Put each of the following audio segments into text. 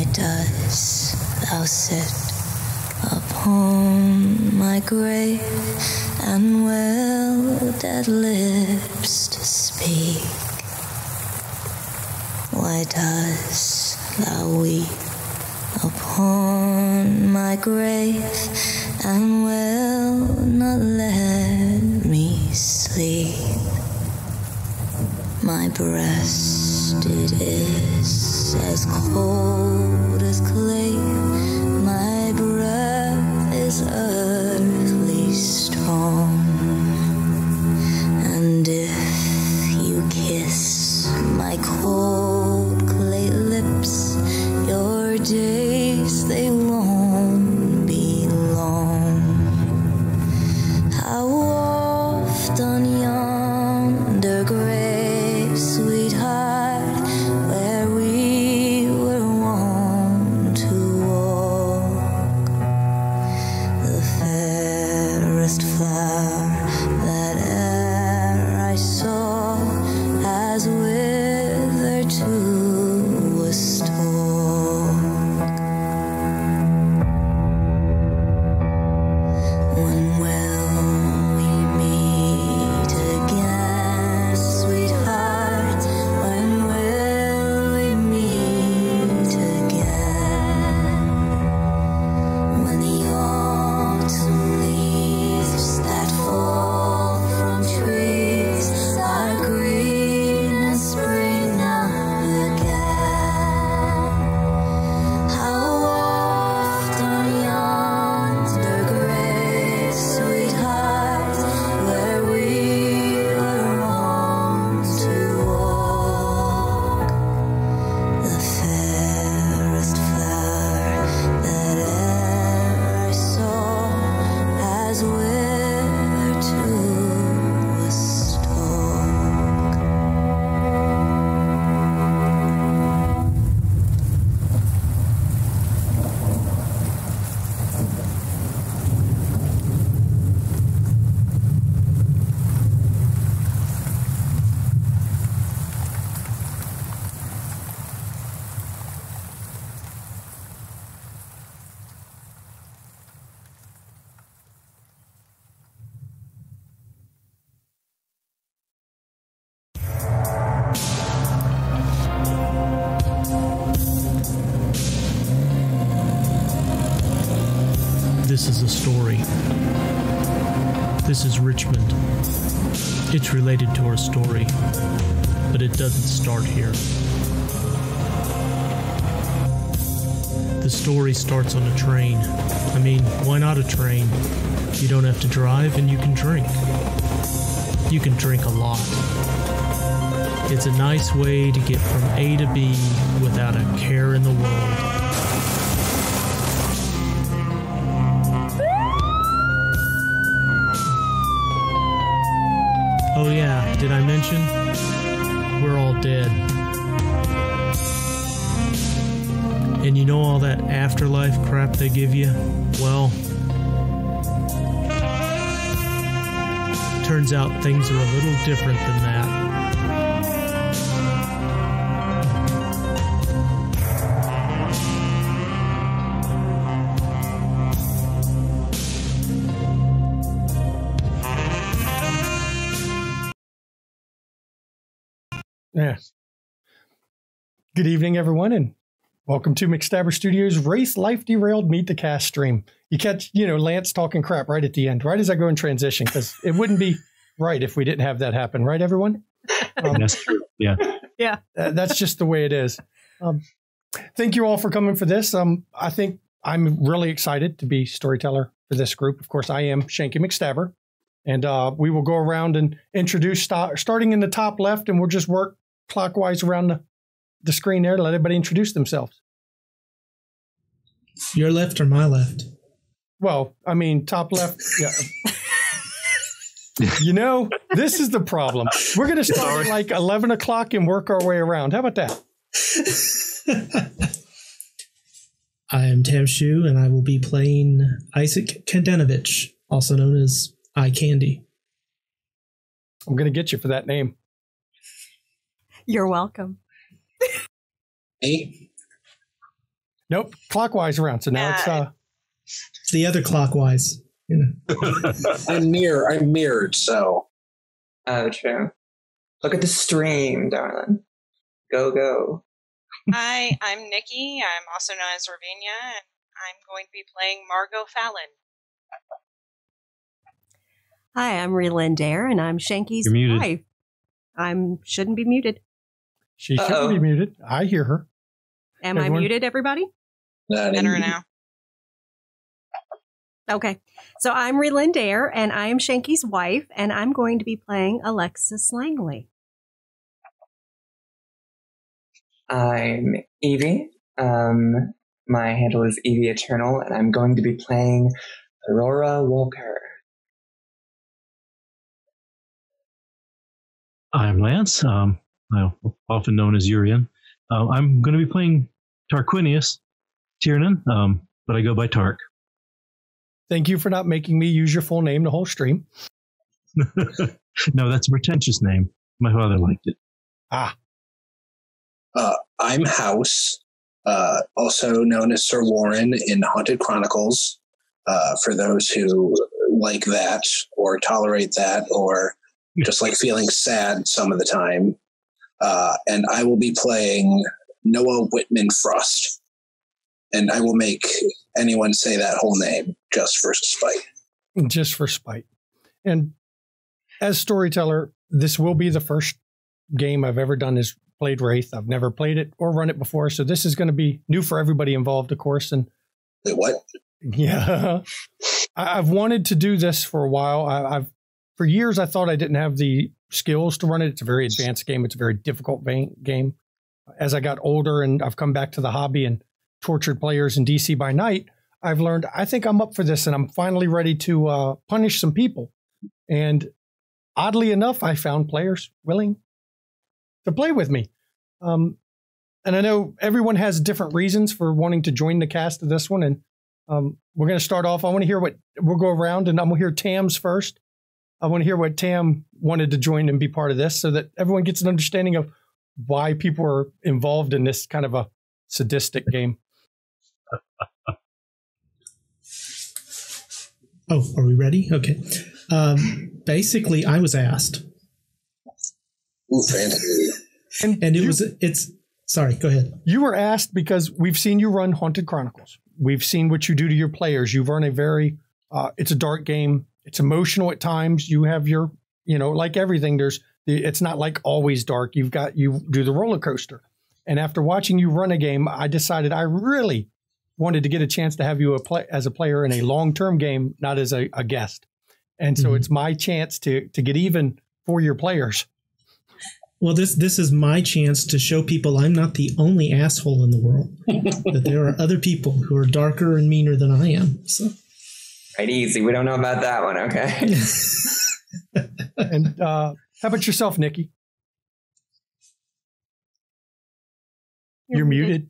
Why dost thou sit upon my grave and will dead lips to speak? Why dost thou weep upon my grave and will not let me sleep? My breast, it is as cold as clay. My breath is earthly strong. And if you kiss my cold clay lips, your days, they won't be long. How often yonder grave, sweetheart, where we were wont to walk, the fairest flower that e'er I saw has withered to a stalk. When will we meet again, sweetheart? When will we meet again? When the autumn leaves that fall from trees are green and spring up again. How often yonder grave, sweetheart, where we were wont to walk, the fairest flower that e'er I saw has withered to a stalk. This is a story. This is Richmond. It's related to our story, but it doesn't start here. The story starts on a train. I mean, why not a train? You don't have to drive and you can drink. You can drink a lot. It's a nice way to get from A to B without a care in the world. Oh yeah, did I mention? We're all dead. And you know all that afterlife crap they give you? Well, turns out things are a little different than that. Yeah. Good evening, everyone, and welcome to McStabber Studios' Wraith Life Derailed Meet the Cast stream. You catch, Lance talking crap right at the end, right as I go in transition, because it wouldn't be right if we didn't have that happen, right, everyone? That's true. Yeah. Yeah. That's just the way it is. Thank you all for coming for this. I think I'm really excited to be storyteller for this group. Of course, I am Shanky McStabber, and we will go around and introduce, starting in the top left, and we'll just work clockwise around the screen there to let everybody introduce themselves. Your left or my left? Well, I mean, top left. Yeah. This is the problem. We're going to start at like 11 o'clock and work our way around. How about that? I am Tam Shu, and I will be playing Isaac Kandanovich, also known as Eye Candy. I'm going to get you for that name. You're welcome. Hey, Nope, clockwise around. So now it's the other clockwise. You know. I'm mirrored, so. Oh, true. Look at the stream, darling. Go. Hi, I'm Nikki. I'm also known as Ravinia, and I'm going to be playing Margot Fallon. Hi, I'm Relyn Dare, and I'm Shanky's wife. Shouldn't be muted. She shouldn't be muted. I hear her. Am I muted, everybody? Better now. Okay. So I'm Relyn Dare, and I am Shanky's wife, and I'm going to be playing Alexis Langley. I'm Evie. My handle is Evie Eternal, and I'm going to be playing Aurora Walker. I'm Lance, often known as Urian. I'm going to be playing Tarquinius Tiernan, but I go by Tark. Thank you for not making me use your full name the whole stream. No, that's a pretentious name. My father liked it. I'm House, also known as Sir Warren in Haunted Chronicles, for those who like that or tolerate that or just like feeling sad some of the time. And I will be playing Noah Whitman Frost. And I will make anyone say that whole name just for spite. Just for spite. And as storyteller, this will be the first game I've ever done is played Wraith. I've never played it or run it before. So this is going to be new for everybody involved, of course. And wait, what? Yeah. I've wanted to do this for a while. For years, I thought I didn't have the skills to run it. It's a very advanced game. It's a very difficult game. As I got older and I've come back to the hobby and tortured players in DC by night, I've learned I think I'm up for this and I'm finally ready to punish some people. And oddly enough, I found players willing to play with me. And I know everyone has different reasons for wanting to join the cast of this one. And we're going to start off. I want to hear we'll go around and I'm going to hear Tam's first. I want to hear what Tam wanted to join and be part of this so that everyone gets an understanding of why people are involved in this kind of a sadistic game. Oh, are we ready? Okay. Basically, I was asked. Ooh, fantasy. And sorry, go ahead. You were asked because we've seen you run Haunted Chronicles. We've seen what you do to your players. You've run it's a dark game. It's emotional at times. You have your, like everything, it's not like always dark. You do the roller coaster. And after watching you run a game, I decided I really wanted to get a chance to have you as a player in a long-term game, not as a guest. And so it's my chance to get even for your players. Well, this is my chance to show people I'm not the only asshole in the world, that there are other people who are darker and meaner than I am. So. Right, easy. We don't know about that one, okay? And how about yourself, Nikki? You're muted.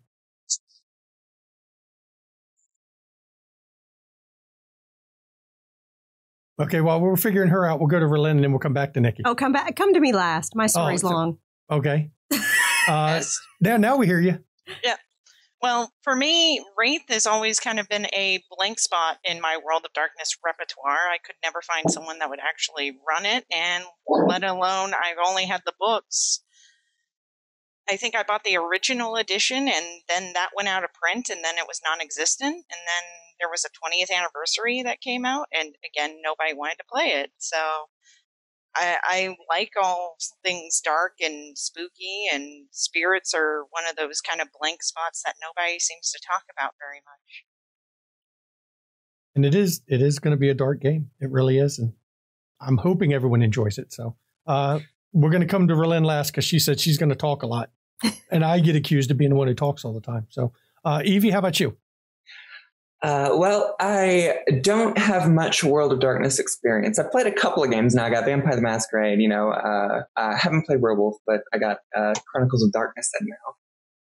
Okay, while we're figuring her out, we'll go to Relyn and then we'll come back to Nikki. Oh, come to me last. My story's long. Okay. Now we hear you. Yeah. Well, for me, Wraith has always kind of been a blank spot in my World of Darkness repertoire. I could never find someone that would actually run it, and let alone I've only had the books. I think I bought the original edition, and then that went out of print, and then it was non-existent, and then there was a 20th anniversary that came out, and again, nobody wanted to play it. So I like all things dark and spooky, and spirits are one of those kind of blank spots that nobody seems to talk about very much. And it is going to be a dark game. It really is. And I'm hoping everyone enjoys it. So we're going to come to Relyn last because she said she's going to talk a lot. And I get accused of being the one who talks all the time. So Evie, how about you? Well, I don't have much World of Darkness experience. I've played a couple of games now. I got Vampire the Masquerade, I haven't played Werewolf, but I got Chronicles of Darkness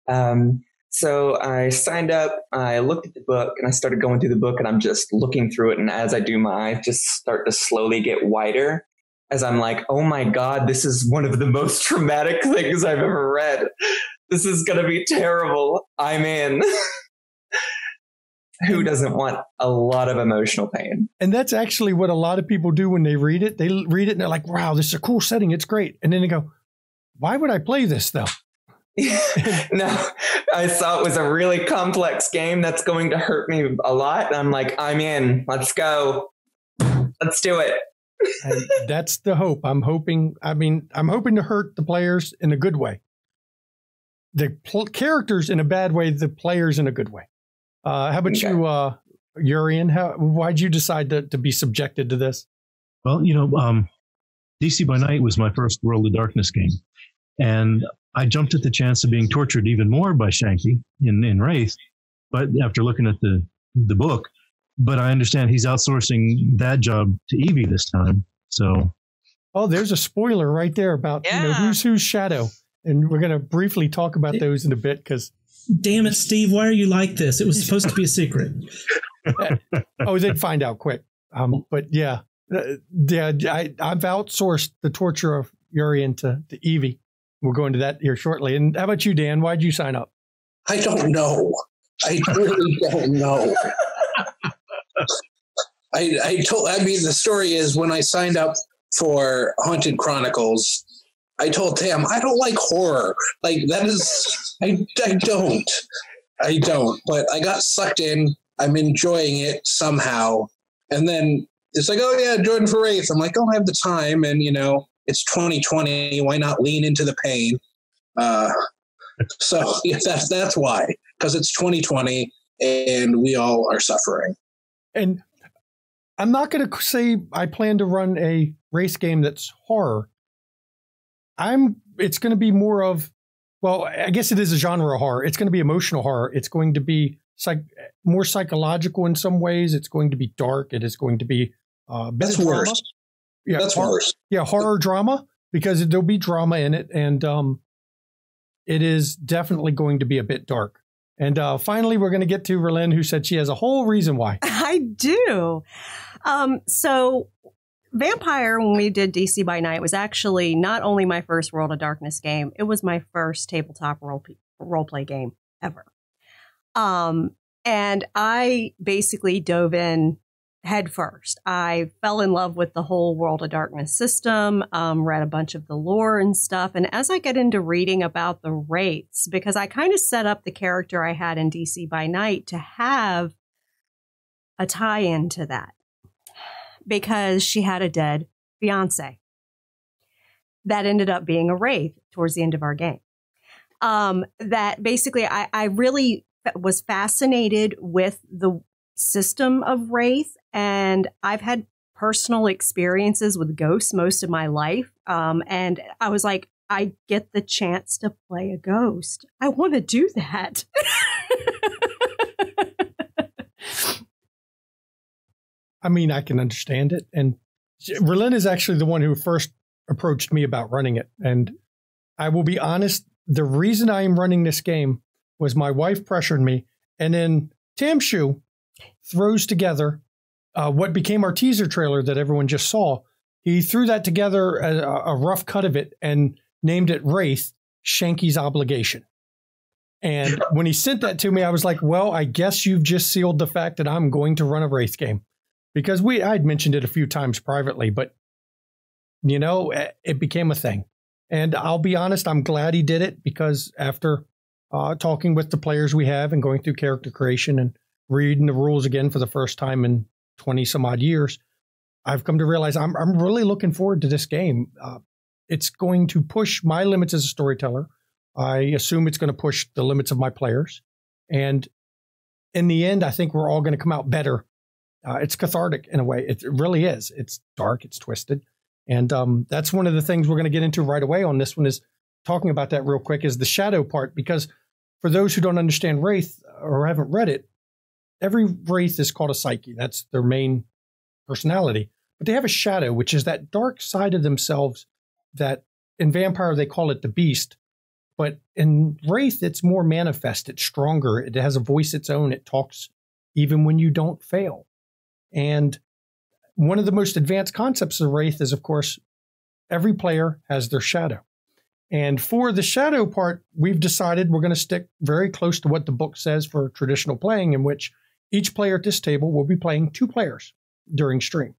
now. So I signed up, I looked at the book, and I started going through the book, and I'm just looking through it, and as I do, my eyes just start to slowly get wider as I'm like, oh my God, this is one of the most traumatic things I've ever read. This is going to be terrible. I'm in. who doesn't want a lot of emotional pain? And that's actually what a lot of people do when they read it. They read it and they're like, wow, this is a cool setting. It's great. And then they go, why would I play this though? No, I saw it was a really complex game that's going to hurt me a lot. And I'm like, I'm in. Let's go. Let's do it. And that's the hope. I'm hoping to hurt the players in a good way. The characters in a bad way, the players in a good way. How about you, Urian? Why'd you decide to be subjected to this? Well, DC by Night was my first World of Darkness game. And I jumped at the chance of being tortured even more by Shanky in Wraith, but after looking at the book, but I understand he's outsourcing that job to Evie this time. So, there's a spoiler right there about who's Shadow, and we're going to briefly talk about those in a bit. Because, damn it, Steve, why are you like this? It was supposed to be a secret. They'd find out quick. But yeah, I've outsourced the torture of Urian to Evie. We'll go into that here shortly. And how about you, Dan? Why'd you sign up? I don't know. I really don't know. The story is when I signed up for Haunted Chronicles, I told Tam, I don't like horror. Like that is, I don't, but I got sucked in. I'm enjoying it somehow. And then it's like, oh yeah, Jordan for Wraith. I'm like, I don't have the time. And it's 2020. Why not lean into the pain? So yeah, that's why, because it's 2020 and we all are suffering. And I'm not going to say I plan to run a race game that's horror. It's going to be more of, well, I guess it is a genre of horror. It's going to be emotional horror. It's going to be more psychological in some ways. It's going to be dark. It is going to be that's worse. Yeah, that's worse. Yeah, horror drama, because there'll be drama in it, and it is definitely going to be a bit dark. And finally, we're going to get to Relin, who said she has a whole reason why. I do. So Vampire, when we did DC by Night, was actually not only my first World of Darkness game, it was my first tabletop role-play game ever. And I basically dove in head first. I fell in love with the whole World of Darkness system, read a bunch of the lore and stuff. And as I get into reading about the Wraiths, because I kind of set up the character I had in DC by Night to have a tie-in to that, because she had a dead fiance that ended up being a Wraith towards the end of our game. That basically I really was fascinated with the system of Wraith, and I've had personal experiences with ghosts most of my life, and I was like, I get the chance to play a ghost. I want to do that. I mean, I can understand it. And Relin is actually the one who first approached me about running it. And I will be honest, the reason I am running this game was my wife pressured me. And then Tamshu throws together what became our teaser trailer that everyone just saw. He threw that together, a rough cut of it, and named it Wraith, Shanky's Obligation. And when he sent that to me, I was like, well, I guess you've just sealed the fact that I'm going to run a Wraith game. Because I'd mentioned it a few times privately, but, it became a thing. And I'll be honest, I'm glad he did it, because after talking with the players we have and going through character creation and reading the rules again for the first time in 20 some odd years, I've come to realize I'm really looking forward to this game. It's going to push my limits as a storyteller. I assume it's going to push the limits of my players. And in the end, I think we're all going to come out better. It's cathartic in a way. It really is. It's dark. It's twisted. And that's one of the things we're going to get into right away on this one, is talking about that real quick, is the shadow part. Because for those who don't understand Wraith or haven't read it, every Wraith is called a psyche. That's their main personality. But they have a shadow, which is that dark side of themselves that in Vampire they call it the beast. But in Wraith, it's more manifest. It's stronger. It has a voice its own. It talks even when you don't fail. And one of the most advanced concepts of Wraith is, of course, every player has their shadow. And for the shadow part, we've decided we're going to stick very close to what the book says for traditional playing, in which each player at this table will be playing 2 players during stream.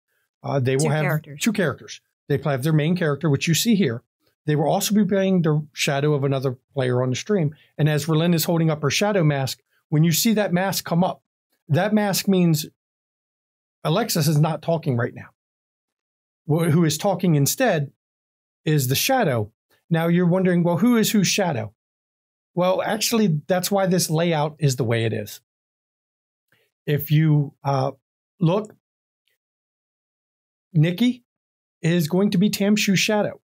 They will have 2 characters. They have their main character, which you see here. They will also be playing the shadow of another player on the stream. And as R'lyn is holding up her shadow mask, when you see that mask come up, that mask means Alexis is not talking right now. Who is talking instead is the shadow. Now you're wondering, well, who is whose shadow? Well, actually, that's why this layout is the way it is. If you look, Nikki is going to be Tamshu's shadow.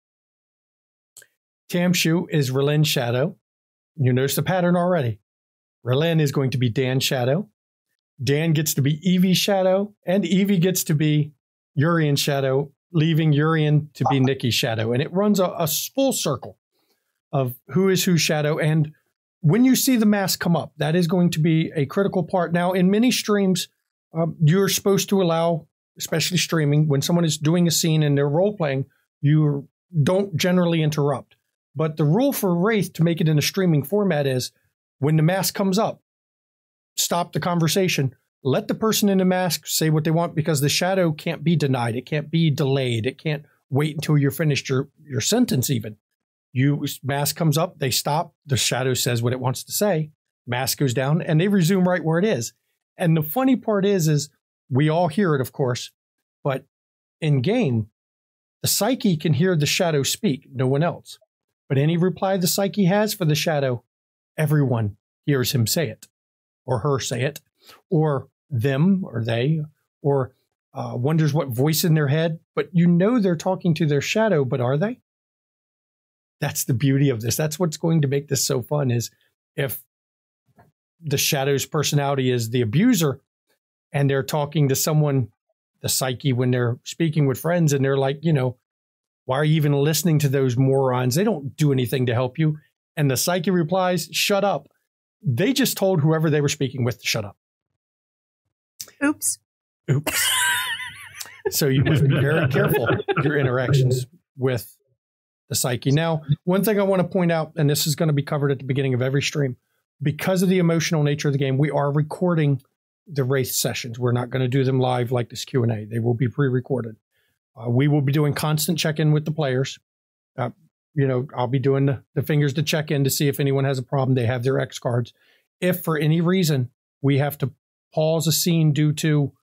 Tamshu is R'lyn's shadow. You notice the pattern already. R'lyn is going to be Dan's shadow. Dan gets to be Evie's shadow, and Evie gets to be Urian's shadow, leaving Urian to be Nikki's shadow. And it runs a full circle of who is whose shadow. And when you see the mask come up, that is going to be a critical part. Now, in many streams, you're supposed to allow, especially streaming, when someone is doing a scene and they're role-playing, you don't generally interrupt. But the rule for Wraith to make it in a streaming format is when the mask comes up, stop the conversation. Let the person in the mask say what they want, because the shadow can't be denied. It can't be delayed. It can't wait until you're finished your sentence even. Mask comes up, they stop, the shadow says what it wants to say, mask goes down, and they resume right where it is. And the funny part is we all hear it, of course, but in game, the psyche can hear the shadow speak, no one else. But any reply the psyche has for the shadow, everyone hears him say it, or her say it, or them, or they, or wonders what voice in their head. But you know they're talking to their shadow, but are they? That's the beauty of this. That's what's going to make this so fun, is if the shadow's personality is the abuser and they're talking to someone, the psyche, when they're speaking with friends, and they're like, why are you even listening to those morons? They don't do anything to help you. And the psyche replies, shut up. They just told whoever they were speaking with to shut up. Oops. So you must be very careful with your interactions with the psyche. Now, one thing I want to point out, and this is going to be covered at the beginning of every stream, because of the emotional nature of the game, we are recording the Wraith sessions. We're not going to do them live like this Q&A. They will be pre-recorded. We will be doing constant check-in with the players. I'll be doing the fingers to check in to see if anyone has a problem. They have their X cards. If for any reason we have to pause a scene due to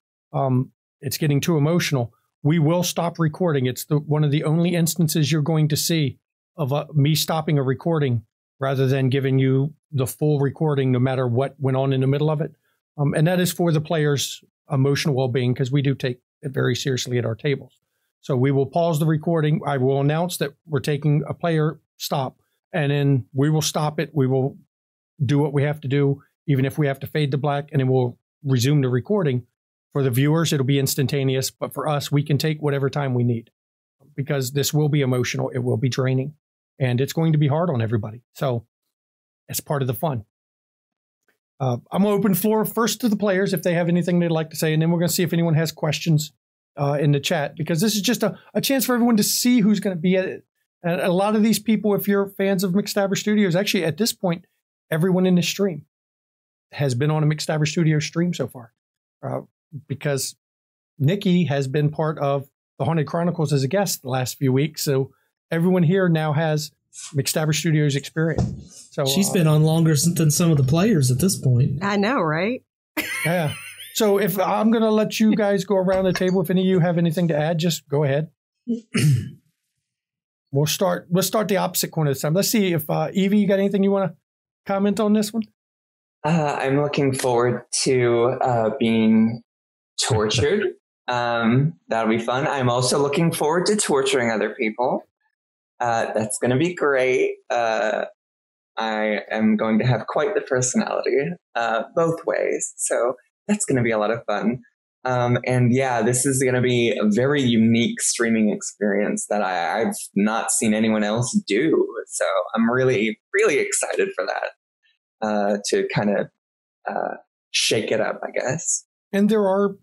it's getting too emotional, we will stop recording. It's one of the only instances you're going to see of me stopping a recording rather than giving you the full recording no matter what went on in the middle of it. And that is for the players' emotional well-being, because we do take it very seriously at our tables. So we will pause the recording. I will announce that we're taking a player stop, and then we will stop it. We will do what we have to do, even if we have to fade to black, and then we'll resume the recording. For the viewers, it'll be instantaneous, but for us, we can take whatever time we need, because this will be emotional. It will be draining, and it's going to be hard on everybody. So it's part of the fun. I'm going to open floor first to the players if they have anything they'd like to say, and then we're going to see if anyone has questions in the chat, because this is just a chance for everyone to see who's going to be at it. And a lot of these people, if you're fans of McStabber Studios, actually at this point, everyone in this stream has been on a McStabber Studios stream so far, because Nikki has been part of the Haunted Chronicles as a guest the last few weeks. So everyone here now has McStabber Studios experience. So she's been on longer than some of the players at this point. I know, right? Yeah. So if I'm going to let you guys go around the table, if any of you have anything to add, just go ahead. We'll start the opposite corner this time. Let's see if Evie, you got anything you want to comment on this one? I'm looking forward to being tortured. That'll be fun. I'm also looking forward to torturing other people. That's going to be great. I am going to have quite the personality, both ways. So that's going to be a lot of fun. And yeah, this is going to be a very unique streaming experience that I've not seen anyone else do. So I'm really, really excited for that, to kind of shake it up, I guess. And there are,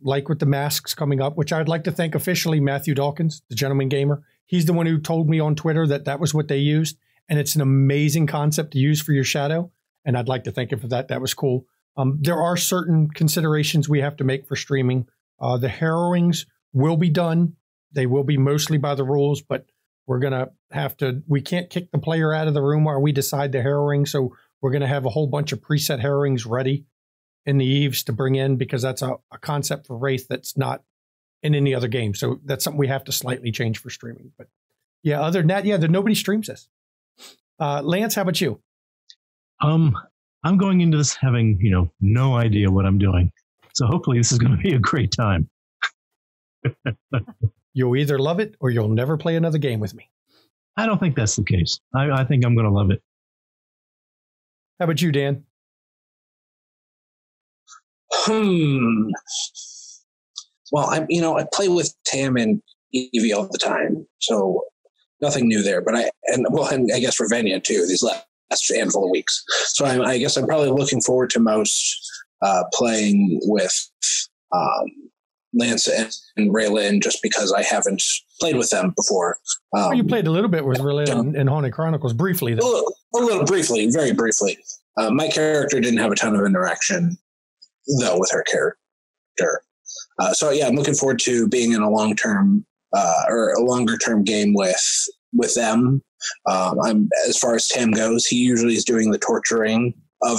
like with the masks coming up, which I'd like to thank officially Matthew Dawkins, the Gentleman Gamer. He's the one who told me on Twitter that was what they used. And it's an amazing concept to use for your shadow. And I'd like to thank him for that. That was cool. There are certain considerations we have to make for streaming. The harrowings will be done. They will be mostly by the rules, but we're going to have to, we can't kick the player out of the room while we decide the harrowing. So we're going to have a whole bunch of preset harrowings ready in the eves to bring in, because that's a concept for Wraith that's not in any other game. So that's something we have to slightly change for streaming. But yeah, other than that, nobody streams this. Lance, how about you? I'm going into this having, no idea what I'm doing. So hopefully this is going to be a great time. You'll either love it or you'll never play another game with me. I don't think that's the case. I think I'm going to love it. How about you, Dan? Well, I play with Tam and Evie all the time, so nothing new there. But I guess Ravenia too. These last handful of weeks, so I guess I'm probably looking forward to most playing with Lance and Raylan, just because I haven't played with them before. You played a little bit with Raylan in Haunted Chronicles briefly, though. A little briefly, very briefly. My character didn't have a ton of interaction though with her character. So yeah, I'm looking forward to being in a long-term or a longer-term game with them. I'm, as far as Tam goes, he usually is doing the torturing of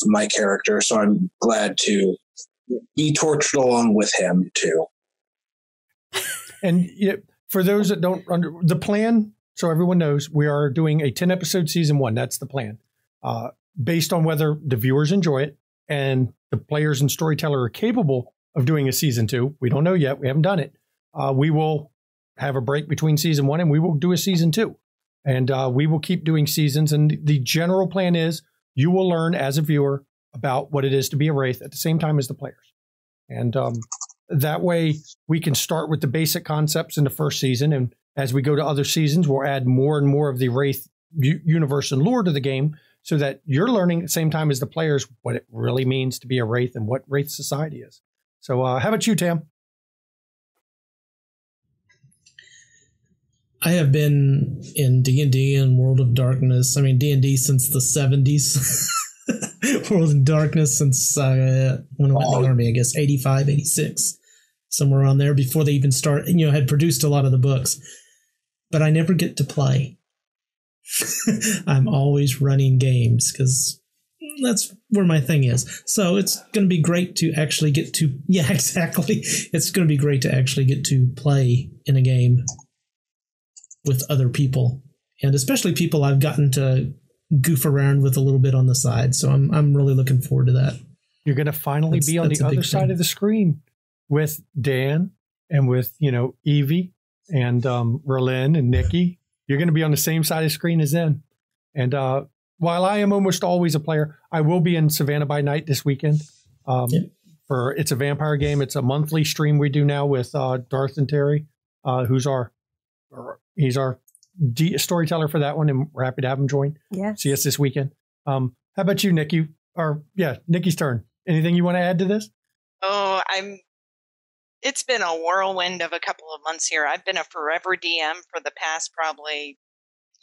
my character, so I'm glad to be tortured along with him too. And for those that don't the plan, so everyone knows, we are doing a 10-episode season 1. That's the plan. Based on whether the viewers enjoy it and the players and storyteller are capable of doing a season 2. We don't know yet. We haven't done it. We will have a break between season 1 and we will do a season 2. And we will keep doing seasons. And the general plan is you will learn as a viewer about what it is to be a Wraith at the same time as the players. And that way we can start with the basic concepts in the first season. And as we go to other seasons, we'll add more and more of the Wraith universe and lore to the game, so that you're learning at the same time as the players what it really means to be a Wraith and what Wraith society is. So how about you, Tam? I have been in D&D and World of Darkness. I mean, D&D since the 70s. World of Darkness since when I went in the Army, I guess, 85, 86. Somewhere on there before they even had produced a lot of the books. But I never get to play. I'm always running games because that's where my thing is. So it's going to be great to actually get to, yeah, exactly. It's going to be great to actually get to play in a game with other people, and especially people I've gotten to goof around with a little bit on the side. So I'm really looking forward to that. You're going to finally be on the other side of the screen with Dan and with, Evie and Raylan and Nikki. You're going to be on the same side of the screen as them. And while I am almost always a player, I will be in Savannah by Night this weekend. It's a vampire game. It's a monthly stream we do now with Darth and Terry, who's our storyteller for that one, and we're happy to have him join. Yeah. See us this weekend. How about you, Nikki? Nikki's turn. Anything you want to add to this? Oh, it's been a whirlwind of a couple of months here. I've been a forever DM for the past probably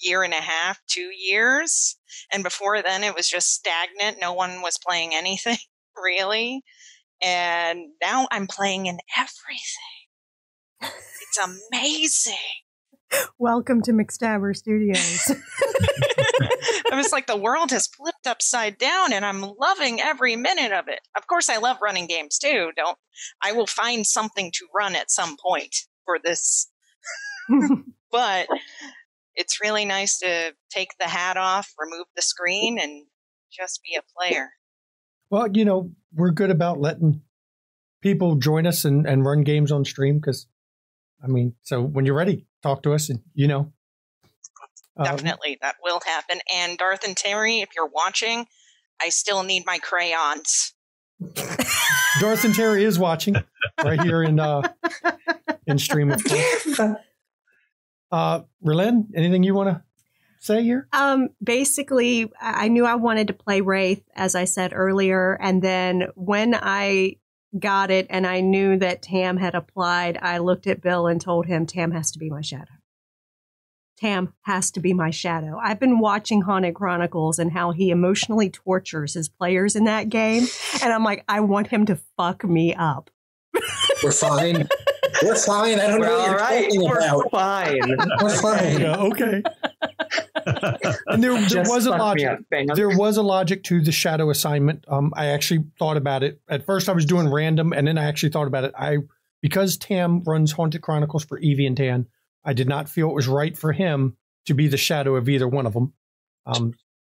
year and a half, 2 years. And before then it was just stagnant. No one was playing anything really. And now I'm playing in everything. It's amazing. Welcome to McStabber Studios. I was like, the world has flipped upside down and I'm loving every minute of it. Of course, I love running games too. I will find something to run at some point for this. But it's really nice to take the hat off, remove the screen, and just be a player. Well, we're good about letting people join us and run games on stream because, so when you're ready, talk to us and, Definitely, that will happen. And Darth and Terry, if you're watching, I still need my crayons. Darth and Terry is watching right here in stream. Raylan, anything you want to say here? Basically, I knew I wanted to play Wraith, as I said earlier, and then when I got it and I knew that Tam had applied, I looked at Bill and told him Tam has to be my shadow. Tam has to be my shadow. I've been watching Haunted Chronicles and how he emotionally tortures his players in that game. And I'm like, I want him to fuck me up. We're fine. We're fine. I don't know what you're talking about. We're fine. We're fine. Yeah, okay. And there was a logic. There was a logic to the shadow assignment. I actually thought about it. At first, I was doing random, and then I actually thought about it. Because Tam runs Haunted Chronicles for Evie and Dan, I did not feel it was right for him to be the shadow of either one of them.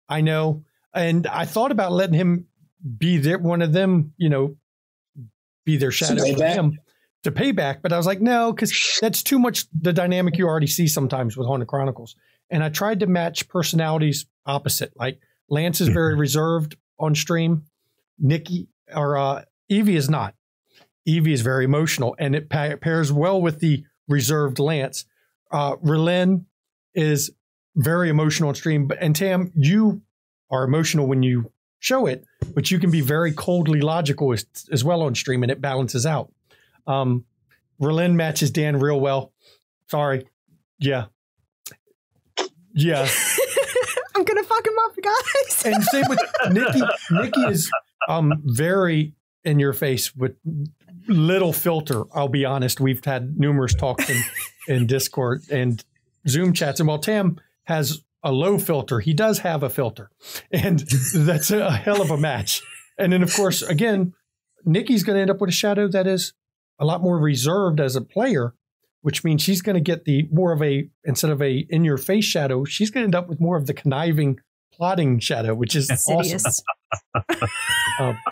I know, and I thought about letting him be one of them. Be their shadow for him to pay back. But I was like, no, because that's too much the dynamic you already see sometimes with Haunted Chronicles. And I tried to match personalities opposite. Like Lance is very reserved on stream. Evie is not. Evie is very emotional, and it pairs well with the reserved Lance. Relin is very emotional on stream. And Tam, you are emotional when you show it, but you can be very coldly logical as well on stream, and it balances out. Relin matches Dan real well. Sorry. Yeah. I'm going to fuck him up, guys. And same with Nikki. Nikki is very in your face with little filter. I'll be honest. We've had numerous talks in Discord and Zoom chats. And while Tam has a low filter, he does have a filter. And that's a hell of a match. And then, of course, again, Nikki's going to end up with a shadow that is a lot more reserved as a player, which means she's going to get instead of a in-your-face shadow, she's going to end up with more of the conniving, plotting shadow, which is awesome.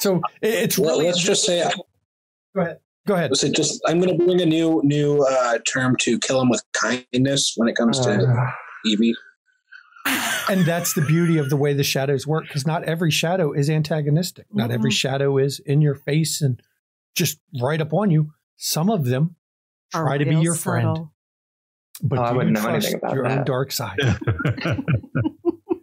So it's really... Well, let's just say... Go ahead. So I'm going to bring a new term to kill him with kindness when it comes to Evie. And that's the beauty of the way the shadows work, because not every shadow is antagonistic. Not every shadow is in your face and just right up on you. Some of them try to be your friend. But I wouldn't know anything about your that. own dark side.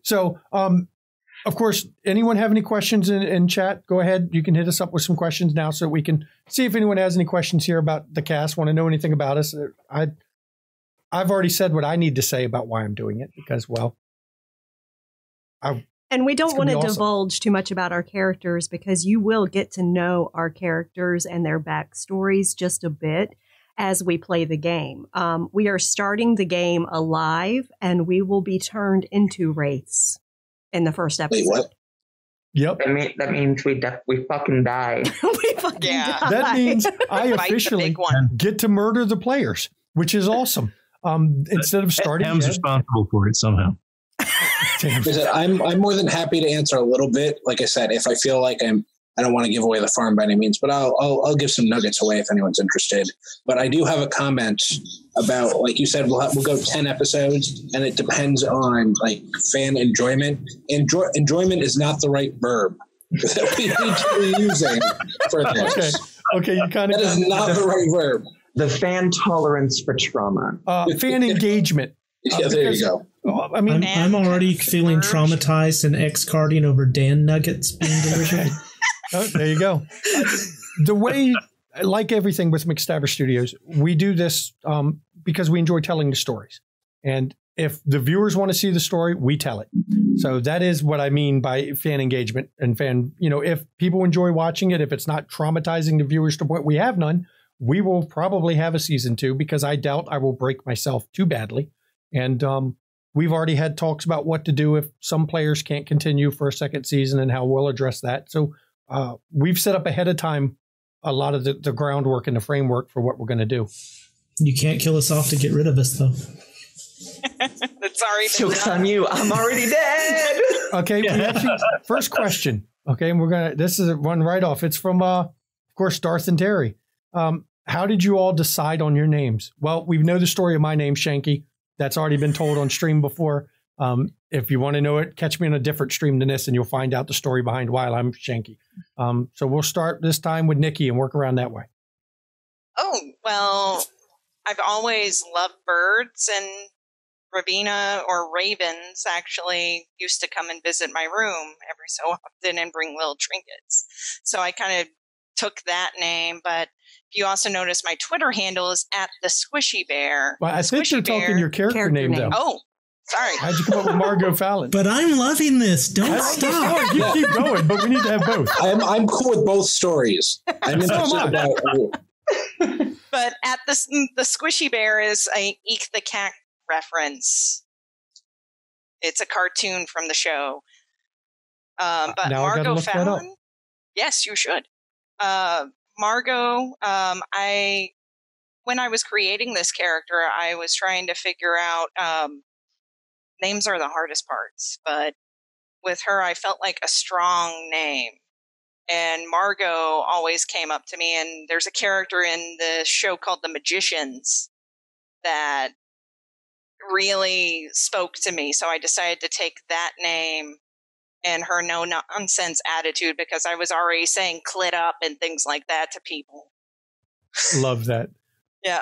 So, of course, anyone have any questions in chat? Go ahead. You can hit us up with some questions now so we can see if anyone has any questions here about the cast, want to know anything about us. I've already said what I need to say about why I'm doing it because, well, and we don't want to divulge too much about our characters because you will get to know our characters and their backstories just a bit as we play the game. We are starting the game alive, and we will be turned into wraiths in the first episode. Wait, what? Yep. That means we fucking die. We fucking die. That means I officially get to murder the players, which is awesome. Instead of starting, Tam's responsible for it somehow. I'm more than happy to answer a little bit. Like I said, if I feel like I don't want to give away the farm by any means, but I'll give some nuggets away if anyone's interested. But I do have a comment about, like you said, we'll go 10 episodes, and it depends on like fan enjoyment. Enjoyment is not the right verb that we need to be using for this. Okay, you kind of that is not the right verb. The fan tolerance for trauma. Fan engagement. Yeah, there you go. I mean, I'm already feeling traumatized and X-carding over Dan nuggets being delivered. Oh, there you go. The way, like everything with McStabber Studios, we do this because we enjoy telling the stories. And if the viewers want to see the story, we tell it. So that is what I mean by fan engagement and fan, if people enjoy watching it, if it's not traumatizing the viewers to what we have none, we will probably have a season 2 because I doubt I will break myself too badly. And we've already had talks about what to do if some players can't continue for a second season and how we'll address that. So we've set up ahead of time a lot of the groundwork and the framework for what we're going to do. You can't kill us off to get rid of us, though. That's already Joke's on you. I'm already dead. Okay. First question. Okay. And this is one right off. It's from, of course, Darth and Terry. How did you all decide on your names? Well, we know the story of my name, Shanky. That's already been told on stream before. If you want to know it, catch me on a different stream than this, and you'll find out the story behind why I'm Shanky. So we'll start this time with Nikki and work around that way. Oh, well, I've always loved birds, and Rabina or ravens actually used to come and visit my room every so often and bring little trinkets. So I kind of took that name, but you also notice my Twitter handle is @the_squishy_bear. Well, I think you're talking your character name, though. Oh, sorry. How'd you come up with Margot Fallon? But I'm loving this. Don't stop. You keep going, but we need to have both. I'm cool with both stories. I'm interested about. But the Squishy Bear is a Eek the Cat reference. It's a cartoon from the show. But now Margot Fallon. Yes, you should. Margot, when I was creating this character, I was trying to figure out, names are the hardest parts, but with her, I felt like a strong name. And Margot always came up to me, and there's a character in the show called The Magicians that really spoke to me. So I decided to take that name and her no-nonsense attitude, because I was already saying clit up and things like that to people. Love that. Yeah.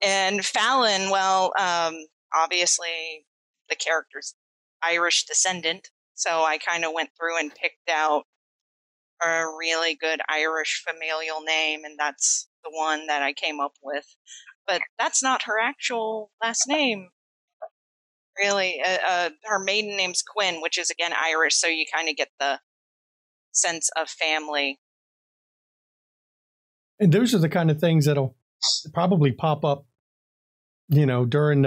And Fallon, well, obviously the character's Irish descendant, so I kind of went through and picked out a really good Irish familial name, and that's the one that I came up with. But that's not her actual last name. Really, her maiden name's Quinn, which is again Irish, so you kind of get the sense of family. And those are the kind of things that'll probably pop up, during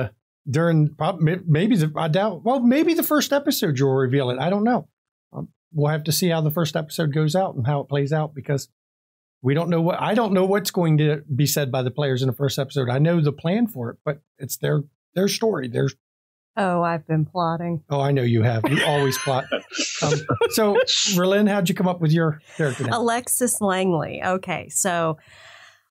maybe the first episode you'll reveal it. I don't know. We'll have to see how the first episode goes out and how it plays out, because I don't know what's going to be said by the players in the first episode. I know the plan for it, but it's their story. Oh, I've been plotting. Oh, I know you have. You always plot. So, R'lyn, how'd you come up with your character name? Alexis Langley. Okay, so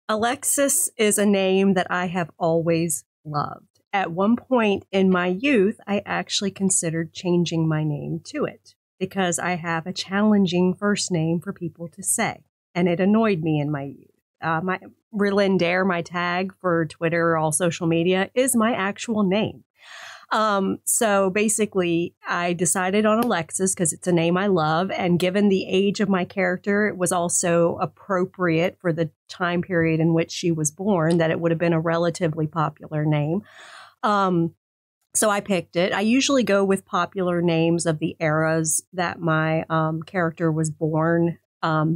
Alexis is a name that I have always loved. At one point in my youth, I actually considered changing my name to it, because I have a challenging first name for people to say, and it annoyed me in my youth. My R'lyn Dare, my tag for Twitter or all social media, is my actual name. So basically, I decided on Alexis because it's a name I love, and given the age of my character, it was also appropriate for the time period in which she was born, that it would have been a relatively popular name. So I picked it. I usually go with popular names of the eras that my character was born,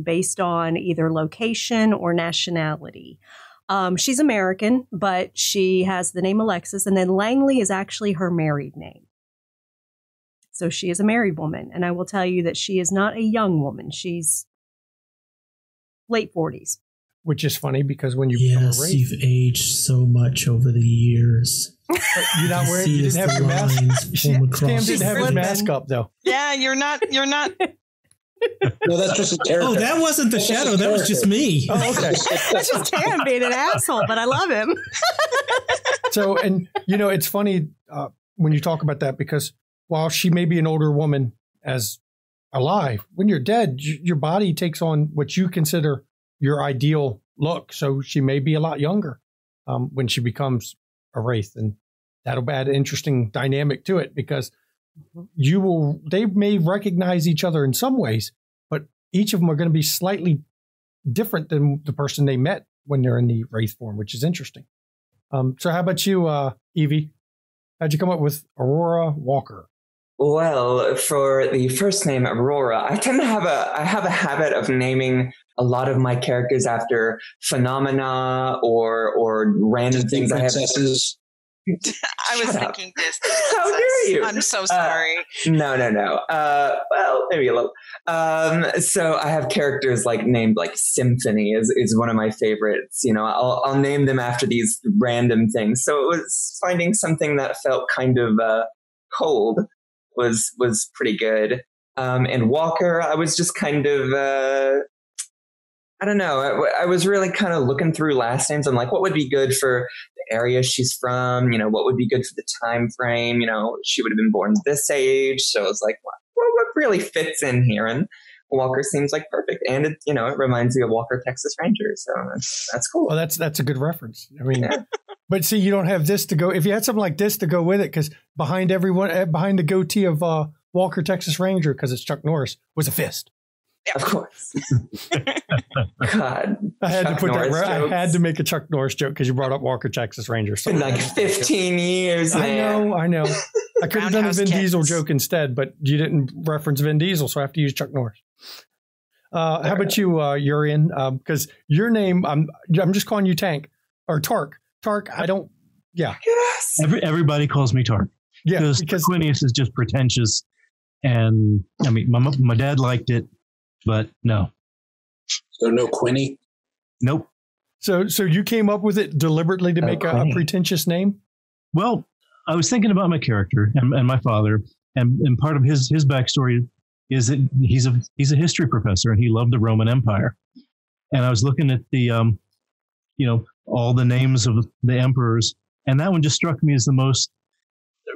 based on either location or nationality. She's American, but she has the name Alexis, and then Langley is actually her married name. So she is a married woman, and I will tell you that she is not a young woman. She's late 40s. Which is funny, because when you become a Wraith, you've aged so much over the years. You're not wearing. You didn't have your mask. Cam didn't have his mask up, though. Yeah, you're not. No, that's just a character. Oh, that wasn't the shadow. That was just me. Oh, okay. That's just Cam being an asshole, but I love him. So, and it's funny when you talk about that, because while she may be an older woman as alive, when you're dead, your body takes on what you consider your ideal look. So she may be a lot younger when she becomes a Wraith, and that'll add an interesting dynamic to it, because they may recognize each other in some ways, but each of them are going to be slightly different than the person they met when they're in the Wraith form, which is interesting. So how about you, Evie? How'd you come up with Aurora Walker? Well, for the first name, Aurora, I tend to have a habit of naming a lot of my characters after phenomena or random things I have. I was thinking this. How dare you? I'm so sorry. No. Well, maybe a little. So I have characters named Symphony is one of my favorites. I'll name them after these random things. So it was finding something that felt kind of cold was pretty good. And Walker, I was just kind of I don't know. I was really kind of looking through last names. I'm like, what would be good for the area she's from? What would be good for the time frame? She would have been born this age. So I was like, well, what really fits in here? And Walker seems like perfect. And it, it reminds me of Walker, Texas Ranger. So that's cool. Well, that's a good reference. I mean, yeah. But see, you don't have this to go. If you had something like this to go with it, because behind the goatee of Walker, Texas Ranger, because it's Chuck Norris, was a fist. Yeah. Of course. God. I had Chuck to put Norris that. I jokes. had to make a Chuck Norris joke because you brought up Walker Texas Ranger. So In like 15 years, man. I know. I could have done a Roundhouse Vin Diesel kicks. joke instead, but you didn't reference Vin Diesel, so I have to use Chuck Norris. How about you, Urian? Because your name, I'm just calling you Tank or Tark. Tark, I don't. Yeah. Yes. Everybody calls me Tark. Yeah. Because Tarquinius is just pretentious. And I mean, my dad liked it, but no. So no Quinny? Nope. So you came up with it deliberately to make a pretentious name? Well, I was thinking about my character and my father, and part of his backstory is that he's a history professor and he loved the Roman Empire. And I was looking at the, all the names of the emperors, and that one just struck me as the most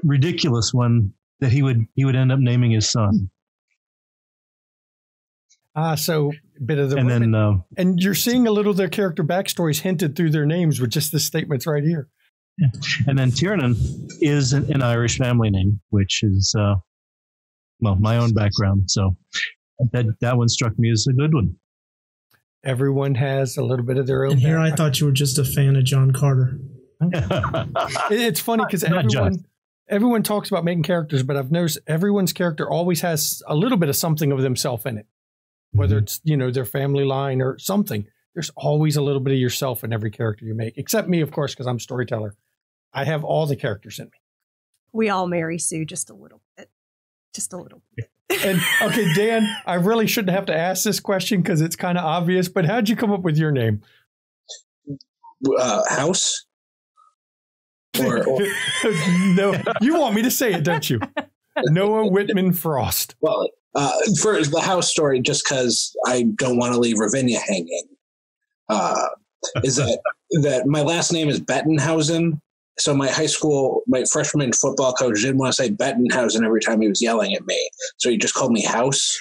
ridiculous one that he would end up naming his son. So a bit of the and Roman, then and you're seeing a little of their character backstories hinted through their names with just the statements right here. and then Tiernan is an Irish family name, which is my own background. So that one struck me as a good one. Everyone has a little bit of their own. And here I thought you were just a fan of John Carter. It's funny because everyone talks about making characters, but I've noticed everyone's character always has a little bit of something of themselves in it. Whether it's, their family line or something, there's always a little bit of yourself in every character you make, except me, of course, because I'm a storyteller. I have all the characters in me. We all Mary Sue just a little bit. Just a little bit. And okay, Dan, I really shouldn't have to ask this question because it's kind of obvious, but how'd you come up with your name? House? Or no, you want me to say it, don't you? Noah Whitman Frost. Well, for the house story, just because I don't want to leave Ravinia hanging, is that my last name is Bettenhausen. So my freshman football coach didn't want to say Bettenhausen every time he was yelling at me. So he just called me House,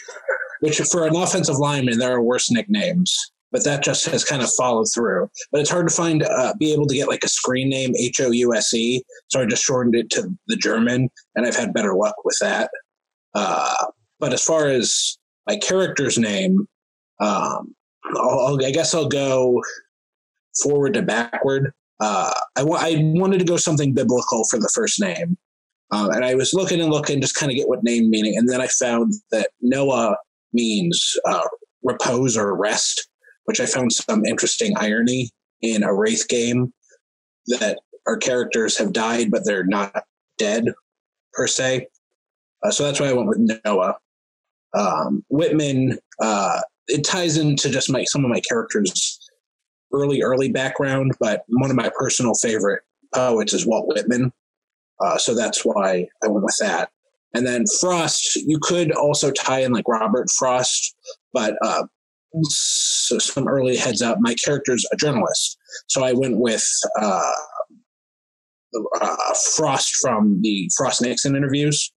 which for an offensive lineman, there are worse nicknames. But that just has kind of followed through. But it's hard to be able to get like a screen name, House. So I just shortened it to the German, and I've had better luck with that. But as far as my character's name, I guess I'll go forward to backward. I wanted to go something biblical for the first name. And I was looking, just kind of get what name meaning. And then I found that Noah means repose or rest, which I found some interesting irony in a Wraith game, that our characters have died, but they're not dead per se. So that's why I went with Noah. Whitman, it ties into just some of my characters' early background, but one of my personal favorite poets is Walt Whitman. So that's why I went with that. And then Frost, you could also tie in like Robert Frost, but so some early heads up, my character's a journalist. So I went with Frost from the Frost Nixon interviews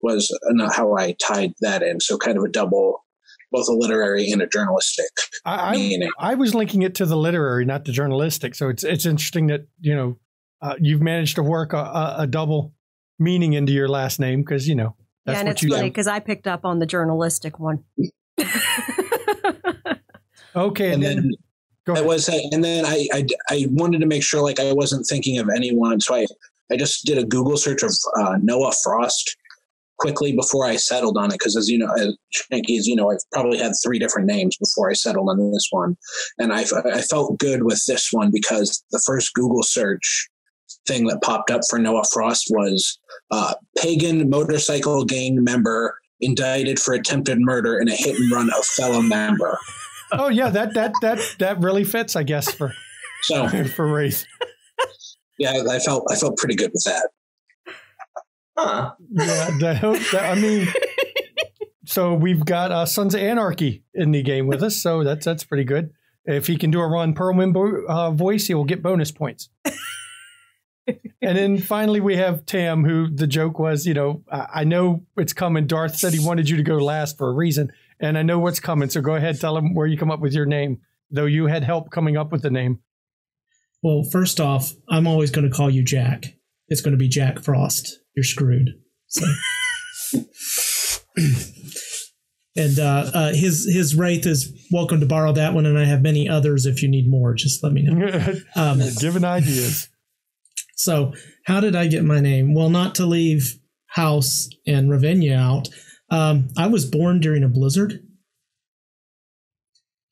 was how I tied that in. So kind of a double, both a literary and a journalistic meaning. I was linking it to the literary, not the journalistic. So it's interesting that, you've managed to work a double meaning into your last name because, that's and what it's you funny do. because I picked up on the journalistic one. Okay. And then go ahead. And then I wanted to make sure like I wasn't thinking of anyone. So I just did a Google search of Noah Frost quickly before I settled on it. Because as Shanky, I've probably had 3 different names before I settled on this one. And I felt good with this one because the first Google search thing that popped up for Noah Frost was pagan motorcycle gang member indicted for attempted murder in a hit and run of fellow member. Oh yeah, that really fits, I guess, for Wraith. Yeah, I felt pretty good with that. Huh. Yeah, so we've got Sons of Anarchy in the game with us, so that's pretty good. If he can do a Ron Perlman voice, he will get bonus points. And then finally we have Tam, who the joke was, I know it's coming. Darth said he wanted you to go last for a reason, and I know what's coming. So go ahead, tell him where you come up with your name, though you had help coming up with the name. Well, first off, I'm always going to call you Jack. It's going to be Jack Frost. You're screwed. So. And his Wraith is welcome to borrow that one, and I have many others if you need more. Just let me know. Giving ideas. So how did I get my name? Well, not to leave House and Ravenna out. I was born during a blizzard.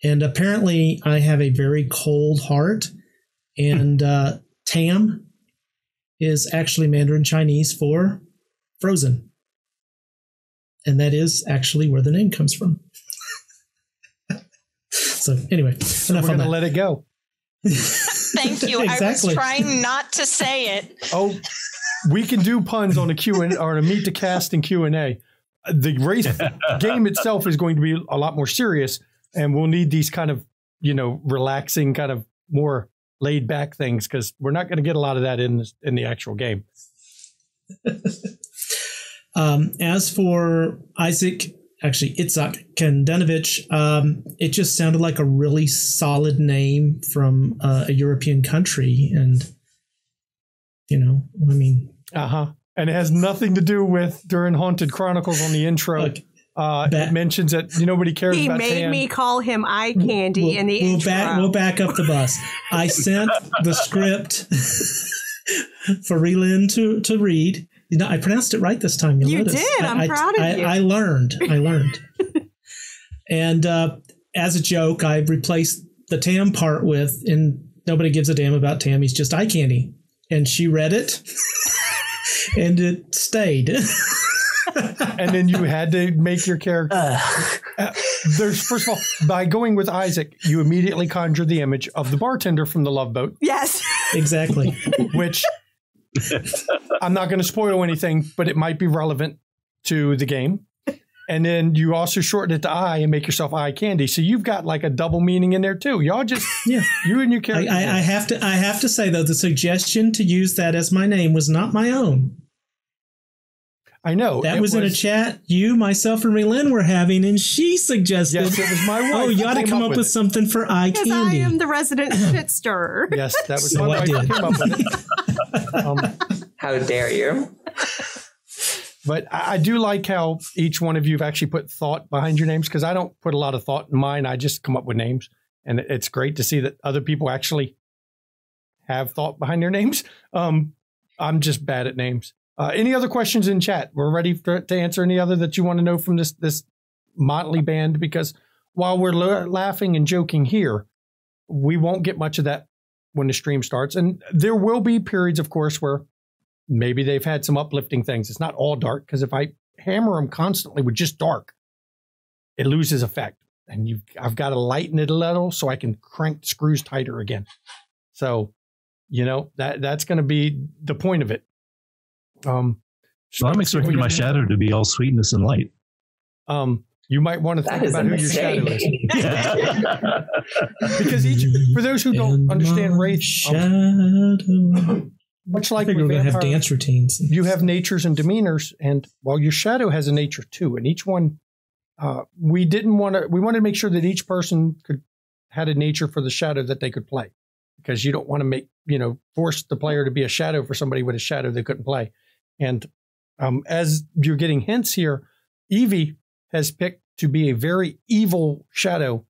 And apparently I have a very cold heart. And Tam is actually Mandarin Chinese for frozen. And that is actually where the name comes from. So anyway, so we're going to let it go. Thank you. Exactly. I was trying not to say it. Oh, we can do puns on a Q&A or a Meet the Cast and Q&A. The race game itself is going to be a lot more serious, and we'll need these kind of, relaxing, kind of more laid back things, because we're not going to get a lot of that in the actual game. As for Itzhak Kandenovich, it just sounded like a really solid name from a European country. And, And it has nothing to do with during Haunted Chronicles on the intro. It mentions that nobody cares about He made Tan. me call him eye candy in the intro. We'll back up the bus. I sent the script for Relin to read. I pronounced it right this time. You did. I'm proud of you. I learned. And as a joke, I replaced the Tam part with, and nobody gives a damn about Tam. He's just eye candy. And she read it, and it stayed. And then you had to make your character. First of all, by going with Itzhak, you immediately conjure the image of the bartender from the Love Boat. Yes. Exactly. Which I'm not going to spoil anything, but it might be relevant to the game. And then you also shorten it to eye and make yourself eye candy. So you've got like a double meaning in there too. Y'all just, you and your character. I have to say though, the suggestion to use that as my name was not my own. I know. That was in a chat you, myself, and Relin were having, and she suggested. Yes, it was my wife. Oh, you ought to come up with something for eye candy. Because I am the resident shit stirrer. Yes, that was my wife who came up with it. How dare you? But I do like how each one of you have actually put thought behind your names, because I don't put a lot of thought in mine. I just come up with names. And it's great to see that other people actually have thought behind their names. I'm just bad at names. Any other questions in chat? We're ready to answer any other that you want to know from this motley band, because while we're laughing and joking here, we won't get much of that when the stream starts. And there will be periods, of course, where maybe they've had some uplifting things. It's not all dark, because if I hammer them constantly with just dark, it loses effect. And I've got to lighten it a little so I can crank the screws tighter again. So, that's going to be the point of it. So I'm expecting my shadow to be all sweetness and light. You might want to think about who your shadow is. Because for those who don't understand Wraith, much like we're going to have dance routines. You have natures and demeanors, and your shadow has a nature too, and each one we wanted to make sure that each person had a nature for the shadow that they could play, because you don't want to force the player to be a shadow for somebody with a shadow they couldn't play. And as you're getting hints here, Evie has picked to be a very evil shadow.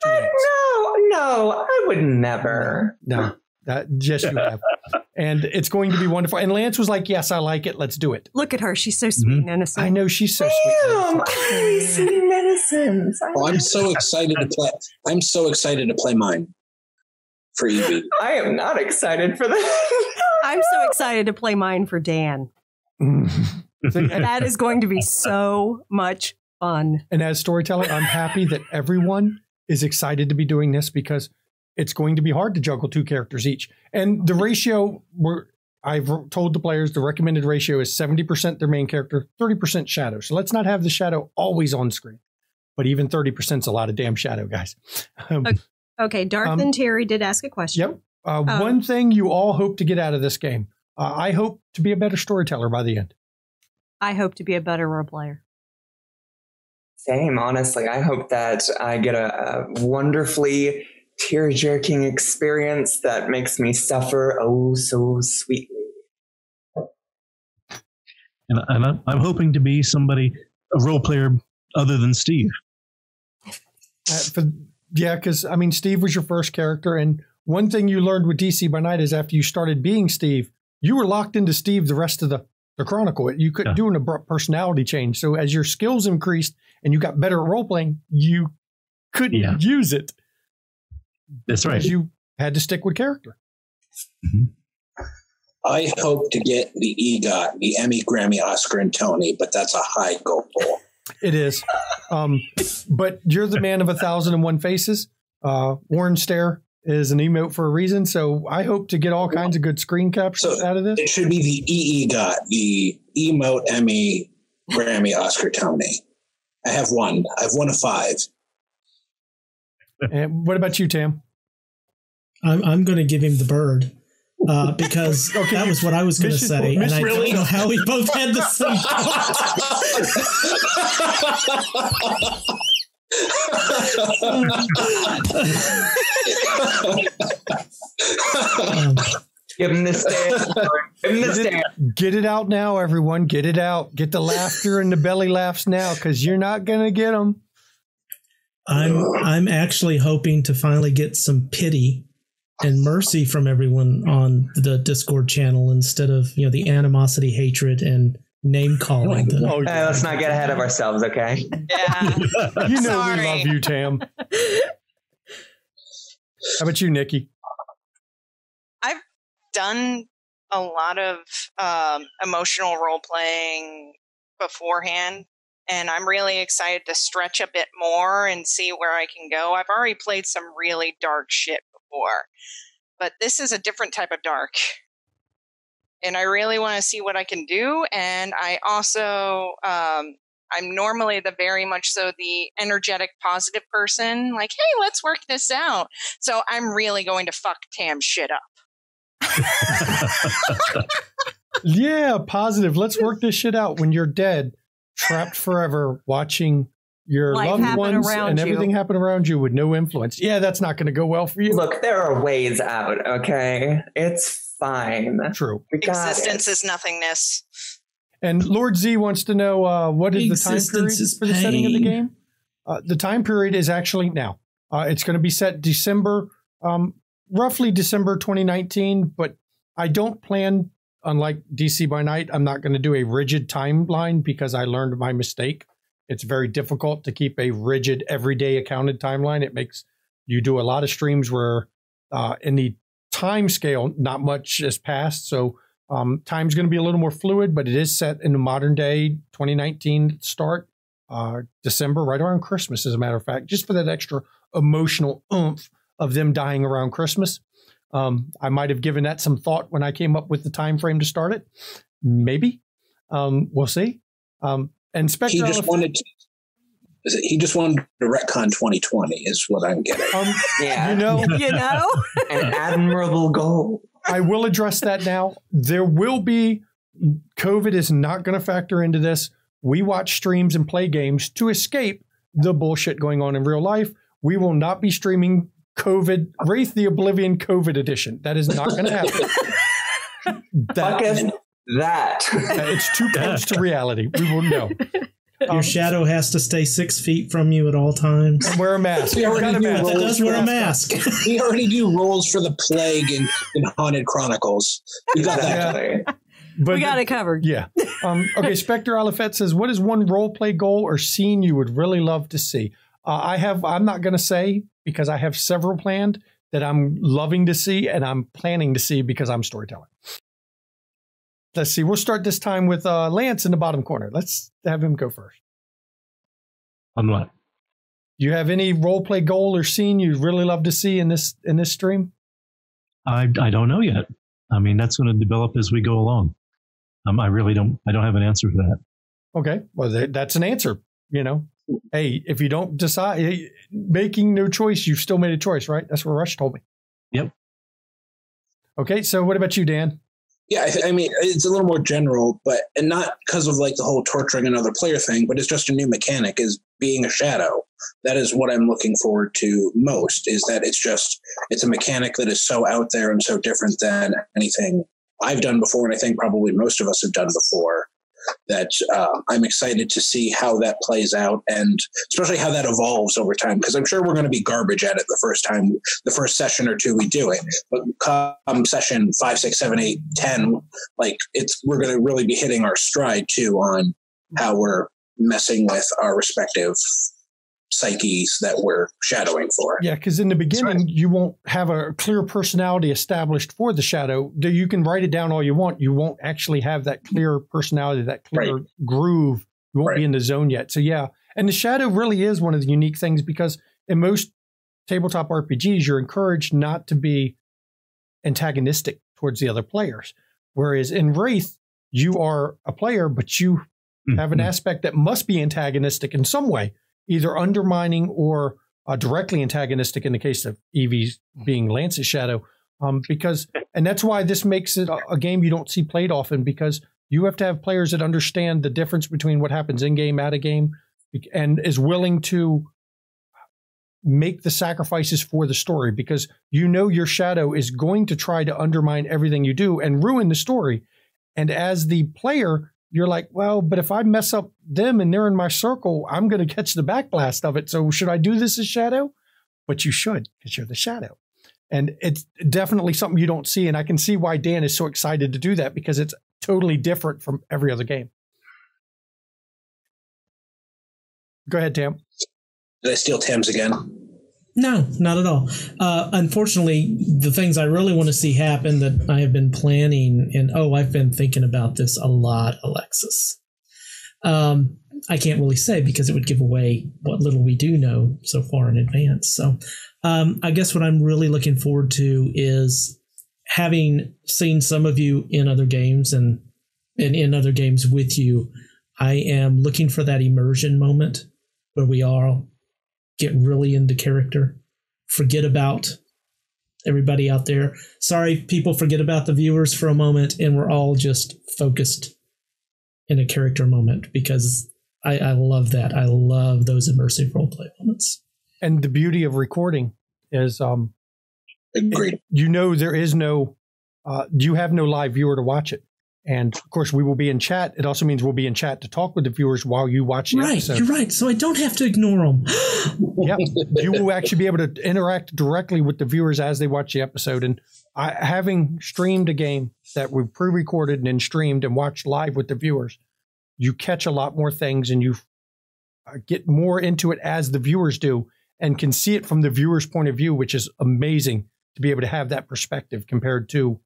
No, I would never. No, yes, you have. And it's going to be wonderful. And Lance was like, yes, I like it. Let's do it. Look at her. She's so sweet and innocent. I know she's so sweet. I sweet innocence. I'm so excited to play. I'm so excited to play mine for Evie. I am not excited for that. I'm so excited to play mine for Dan. That is going to be so much fun. And as storyteller, I'm happy that everyone is excited to be doing this, because it's going to be hard to juggle two characters each. And the ratio, I've told the players the recommended ratio is 70% their main character, 30% shadow. So let's not have the shadow always on screen. But even 30% is a lot of damn shadow, guys. Okay, Darth and Terry did ask a question. Yep. One thing you all hope to get out of this game. I hope to be a better storyteller by the end. I hope to be a better role player. Same, honestly. I hope that I get a wonderfully tear-jerking experience that makes me suffer oh so sweetly. And I'm hoping to be a role player other than Steve. Because I mean, Steve was your first character, and one thing you learned with DC by Night is after you started being Steve, you were locked into Steve the rest of the Chronicle. You couldn't do an abrupt personality change. So as your skills increased and you got better at role playing, you couldn't use it. That's right. You had to stick with character. Mm-hmm. I hope to get the EGOT, the Emmy, Grammy, Oscar, and Tony, but that's a high goal. It is. But you're the man of 1,001 faces. Warren Stare is an emote for a reason. So I hope to get all kinds of good screen captures out of this. It should be the EEGOT, the Emote, Emmy, Grammy, Oscar, Tony. I have one. I have one of 5. And what about you, Tam? I'm going to give him the bird. Because that was what I was going to say, and I don't know how we both had the same Give him the stand. Give him the stand. Get it out now, everyone. Get it out. Get the laughter and the belly laughs now, because you're not going to get them. I'm actually hoping to finally get some pity and mercy from everyone on the Discord channel instead of, the animosity, hatred, and name calling. Let's not get ahead of ourselves, okay? Yeah. We love you, Tam. How about you, Nikki? I've done a lot of emotional role playing beforehand, and I'm really excited to stretch a bit more and see where I can go. I've already played some really dark shit before, but this is a different type of dark, and I really want to see what I can do. And I also I'm normally the very much so the energetic positive person, like, hey, let's work this out. So I'm really going to fuck Tam's shit up. Yeah, positive. Let's work this shit out. When you're dead, trapped forever, watching your loved ones and everything happen around you with no influence. Yeah, that's not going to go well for you. Look, there are ways out, okay? It's fine. True. Existence is nothingness. And Lord Z wants to know what is the time period for the setting of the game? The time period is actually now. It's going to be set December, roughly December 2019, but I don't plan, unlike DC by Night, I'm not going to do a rigid timeline because I learned my mistake. It's very difficult to keep a rigid, everyday accounted timeline. It makes you do a lot of streams where in the time scale, not much has passed. So time's going to be a little more fluid, but it is set in the modern day 2019 start, December, right around Christmas, as a matter of fact, just for that extra emotional oomph of them dying around Christmas. I might have given that some thought when I came up with the time frame to start it. Maybe. We'll see. And Spectre he just wanted to retcon 2020 is what I'm getting. Yeah. An admirable goal. I will address that now. There will be, COVID is not going to factor into this. We watch streams and play games to escape the bullshit going on in real life. We will not be streaming COVID, Wraith the Oblivion COVID edition. That is not going to happen. It's too close to reality. We will know. Your shadow has to stay 6 feet from you at all times. And wear a mask. That does wear a mask. We already do rolls for the plague in Haunted Chronicles. We got that. But we got it covered. Yeah. Okay. Spectre Alifet says, what is one role play goal or scene you would really love to see? I'm not going to say because I have several planned that I'm loving to see and I'm planning to see because I'm storytelling. Let's see. We'll start this time with Lance in the bottom corner. Let's have him go first. On what? You have any role play goal or scene you'd really love to see in this stream? I don't know yet. I mean, that's going to develop as we go along. I really don't. I don't have an answer for that. Okay. Well, that's an answer. Hey, if you don't decide, making no choice, you've still made a choice, right? That's what Rush told me. Yep. Okay. So what about you, Dan? Yeah, I mean, it's a little more general, and not because of like the whole torturing another player thing, but it's just a new mechanic is being a shadow. That is what I'm looking forward to most, is that it's a mechanic that is so out there and so different than anything I've done before. And I think probably most of us have done before. that I'm excited to see how that plays out, and especially how that evolves over time, because I'm sure we're going to be garbage at it the first session or two we do it. But come session 5, 6, 7, 8, 10, like we're going to really be hitting our stride too on how we're messing with our respective psyches that we're shadowing for. Yeah, because in the beginning, you won't have a clear personality established for the shadow. You can write it down all you want. You won't actually have that clear personality, that clear groove. You won't be in the zone yet. So yeah, and the shadow really is one of the unique things, because in most tabletop RPGs, you're encouraged not to be antagonistic towards the other players. Whereas in Wraith, you are a player, but you have an aspect that must be antagonistic in some way, either undermining or directly antagonistic in the case of Evie's being Lance's shadow. And that's why this makes it a game you don't see played often, because you have to have players that understand the difference between what happens in game, out of game, and is willing to make the sacrifices for the story, because you know your shadow is going to try to undermine everything you do and ruin the story. And as the player, you're like, well, but if I mess up them and they're in my circle, I'm going to catch the backblast of it. So should I do this as shadow? But you should, because you're the shadow. And it's definitely something you don't see. And I can see why Dan is so excited to do that, because it's totally different from every other game. Go ahead, Tam. Did I steal Tam's again? No, not at all. Unfortunately, the things I really want to see happen that I have been planning, and I've been thinking about this a lot, Alexis. I can't really say, because it would give away what little we do know so far in advance. So I guess what I'm really looking forward to is, having seen some of you in other games and in other games with you, I am looking for that immersion moment where we all get really into character, forget about everybody out there. Sorry, people, forget about the viewers for a moment, and we're all just focused in a character moment, because I love that. I love those immersive roleplay moments. And the beauty of recording is, agreed. There is no, you have no live viewer to watch it. And of course, we will be in chat. It also means we'll be in chat to talk with the viewers while you watch the episode. You're right. So I don't have to ignore them. Yeah, you will actually be able to interact directly with the viewers as they watch the episode. And having streamed a game that we pre-recorded and then streamed and watched live with the viewers, you catch a lot more things, and you get more into it as the viewers do, and can see it from the viewer's point of view, which is amazing to be able to have that perspective compared to,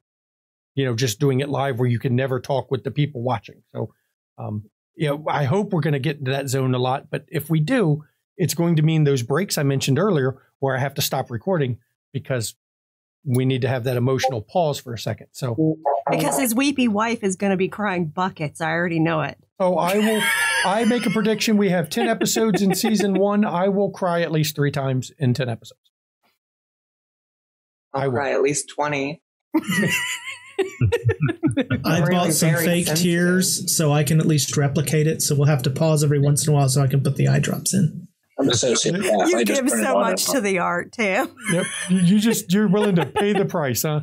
just doing it live where you can never talk with the people watching. So, I hope we're going to get into that zone a lot. But if we do, it's going to mean those breaks I mentioned earlier where I have to stop recording because we need to have that emotional pause for a second. So, because his weepy wife is going to be crying buckets. I already know it. Oh, I make a prediction. We have 10 episodes in season 1. I will cry at least 3 times in 10 episodes. I'll cry at least 20. I bought some fake tears so I can at least replicate it. So we'll have to pause every once in a while so I can put the eye drops in. I'm a sociopath. You give so much to the art, Tam. Yep. You're willing to pay the price, huh?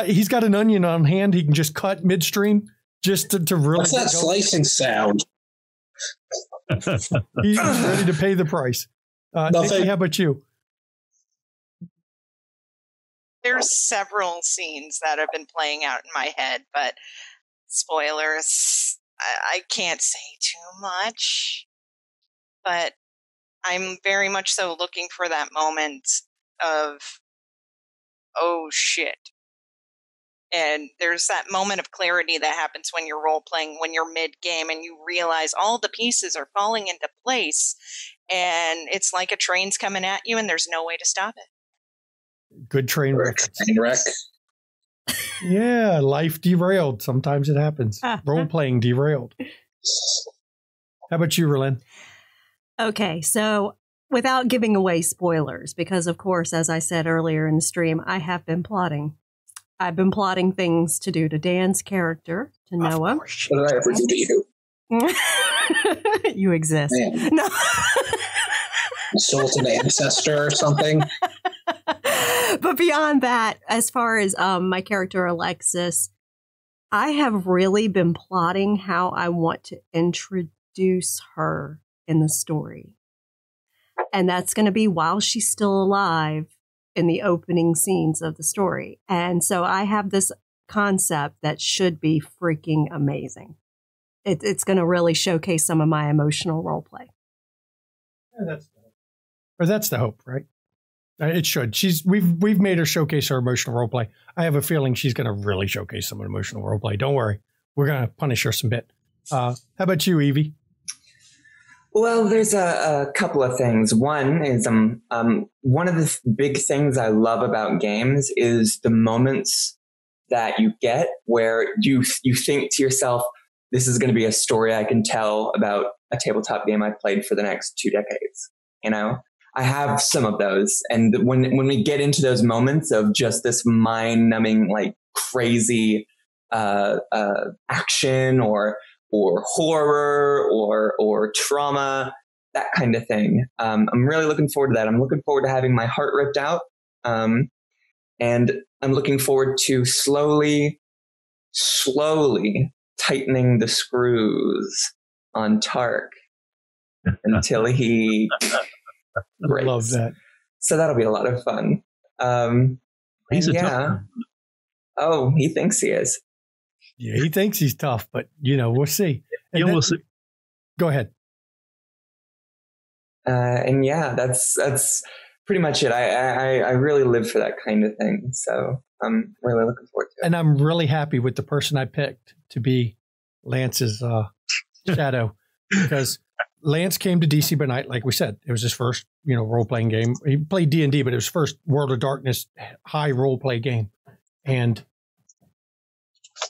He's got an onion on hand. He can just cut midstream just to really. What's that slicing sound? He's ready to pay the price. Nikki, how about you? There's several scenes that have been playing out in my head, but spoilers, I can't say too much. But I'm very much so looking for that moment of, oh shit. And there's that moment of clarity that happens when you're role-playing, when you're mid-game, and you realize all the pieces are falling into place, and it's like a train's coming at you, and there's no way to stop it. Good train wreck. Yeah, life derailed. Sometimes it happens. Role-playing derailed. How about you, R'lyn? Okay, so without giving away spoilers, because of course, as I said earlier in the stream, I have been plotting. I've been plotting things to do to Dan's character, to Noah. What did I ever do to you? You exist. Man. No. Soul to the ancestor or something. But beyond that, as far as my character Alexis, I have really been plotting how I want to introduce her in the story. And that's going to be while she's still alive in the opening scenes of the story. And so I have this concept that should be freaking amazing. It's going to really showcase some of my emotional role play. Yeah, that's the hope, right? It should. We've made her showcase her emotional role play. I have a feeling she's going to really showcase some emotional role play. Don't worry, we're going to punish her some bit. How about you, Evie? Well, there's a couple of things. One is one of the big things I love about games is the moments that you get where you think to yourself, this is going to be a story I can tell about a tabletop game I played for the next 2 decades. You know, I have some of those. And when we get into those moments of just this mind-numbing, like crazy action or horror or trauma, that kind of thing. I'm really looking forward to that. I'm looking forward to having my heart ripped out. And I'm looking forward to slowly tightening the screws on Tark until he breaks. Love that. So that'll be a lot of fun. He's a tough one. Oh, he thinks he is. Yeah, he thinks he's tough, but we'll see. Yeah, we'll see. Go ahead. And yeah, that's pretty much it. I really live for that kind of thing. So I'm really looking forward to it. And I'm really happy with the person I picked to be Lance's shadow, because Lance came to DC by Night, like we said. It was his first, role-playing game. He played D&D, but it was his first World of Darkness high role-play game. And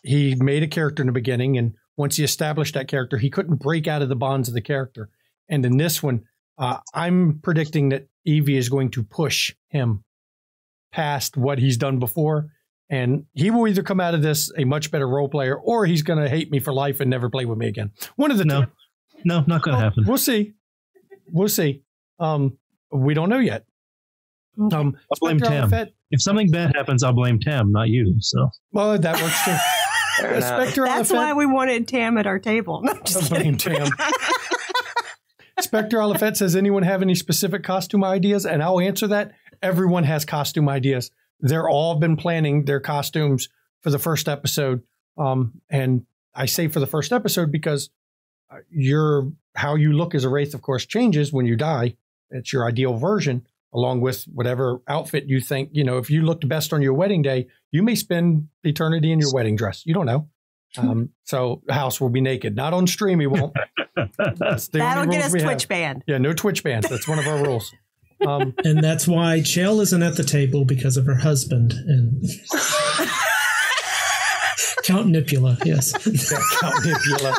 he made a character in the beginning, and once he established that character, he couldn't break out of the bonds of the character. And in this one, I'm predicting that Evie is going to push him past what he's done before, and he will either come out of this a much better role player, or he's going to hate me for life and never play with me again. One of the two. No, not going to happen. We'll see. We don't know yet. I'll blame Tam. If something bad happens, I'll blame Tam, not you. So, well, that works too. That's why we wanted Tam at our table. No, just blame Tam. Spectre Oliphant says, anyone have any specific costume ideas? And I'll answer that. Everyone has costume ideas. They're all been planning their costumes for the first episode. And I say for the first episode because how you look as a Wraith, of course, changes when you die. It's your ideal version, along with whatever outfit you think. If you looked best on your wedding day, you may spend eternity in your wedding dress. You don't know. So the house will be naked. Not on stream, he won't. That'll get us Twitch banned. Yeah, no Twitch bans. That's one of our rules. And that's why Chell isn't at the table, because of her husband. And Count Nipula, yes. Yeah, Count Nipula.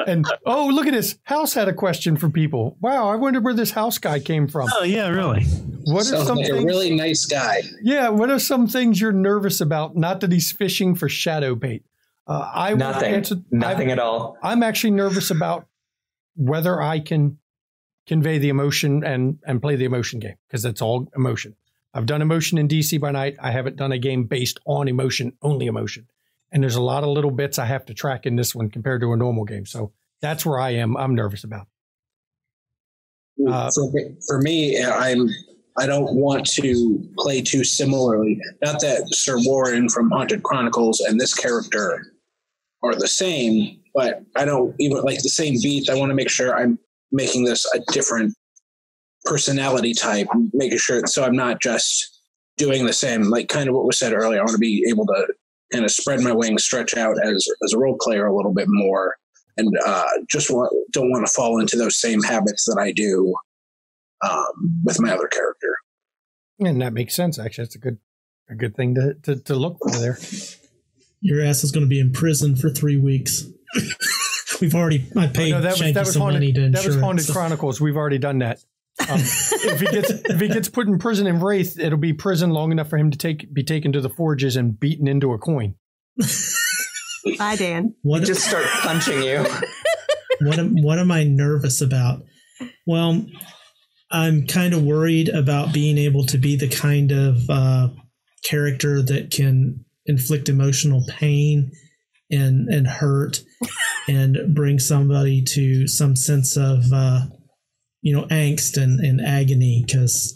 And, look at this. House had a question for people. Wow, I wonder where this House guy came from. Oh, yeah, really? What are some things, a really nice guy. Yeah, what are some things you're nervous about? Not that he's fishing for shadow bait. Nothing at all. I'm actually nervous about whether I can convey the emotion and play the emotion game, because it's all emotion. I've done emotion in DC by Night. I haven't done a game based on emotion, only emotion. And there's a lot of little bits I have to track in this one compared to a normal game. So that's where I am. I'm nervous about. For me, I don't want to play too similarly. Not that Sir Warren from Haunted Chronicles and this character are the same, but I don't even like the same beats. I want to make sure I'm making this a different personality type, making sure so I'm not just doing the same, like kind of what was said earlier. I want to be able to kind of spread my wings, stretch out as a role player a little bit more, and don't want to fall into those same habits that I do with my other character. And that makes sense. Actually, that's a good thing to look for there. Your ass is going to be in prison for 3 weeks. I paid Shanky some money to insure. That was Haunted Chronicles. We've already done that. If he gets put in prison in Wraith, it'll be prison long enough for him to be taken to the forges and beaten into a coin. Bye, Dan. Just start punching you. What am I nervous about? Well, I'm kind of worried about being able to be the kind of character that can inflict emotional pain and hurt and bring somebody to some sense of angst and agony, because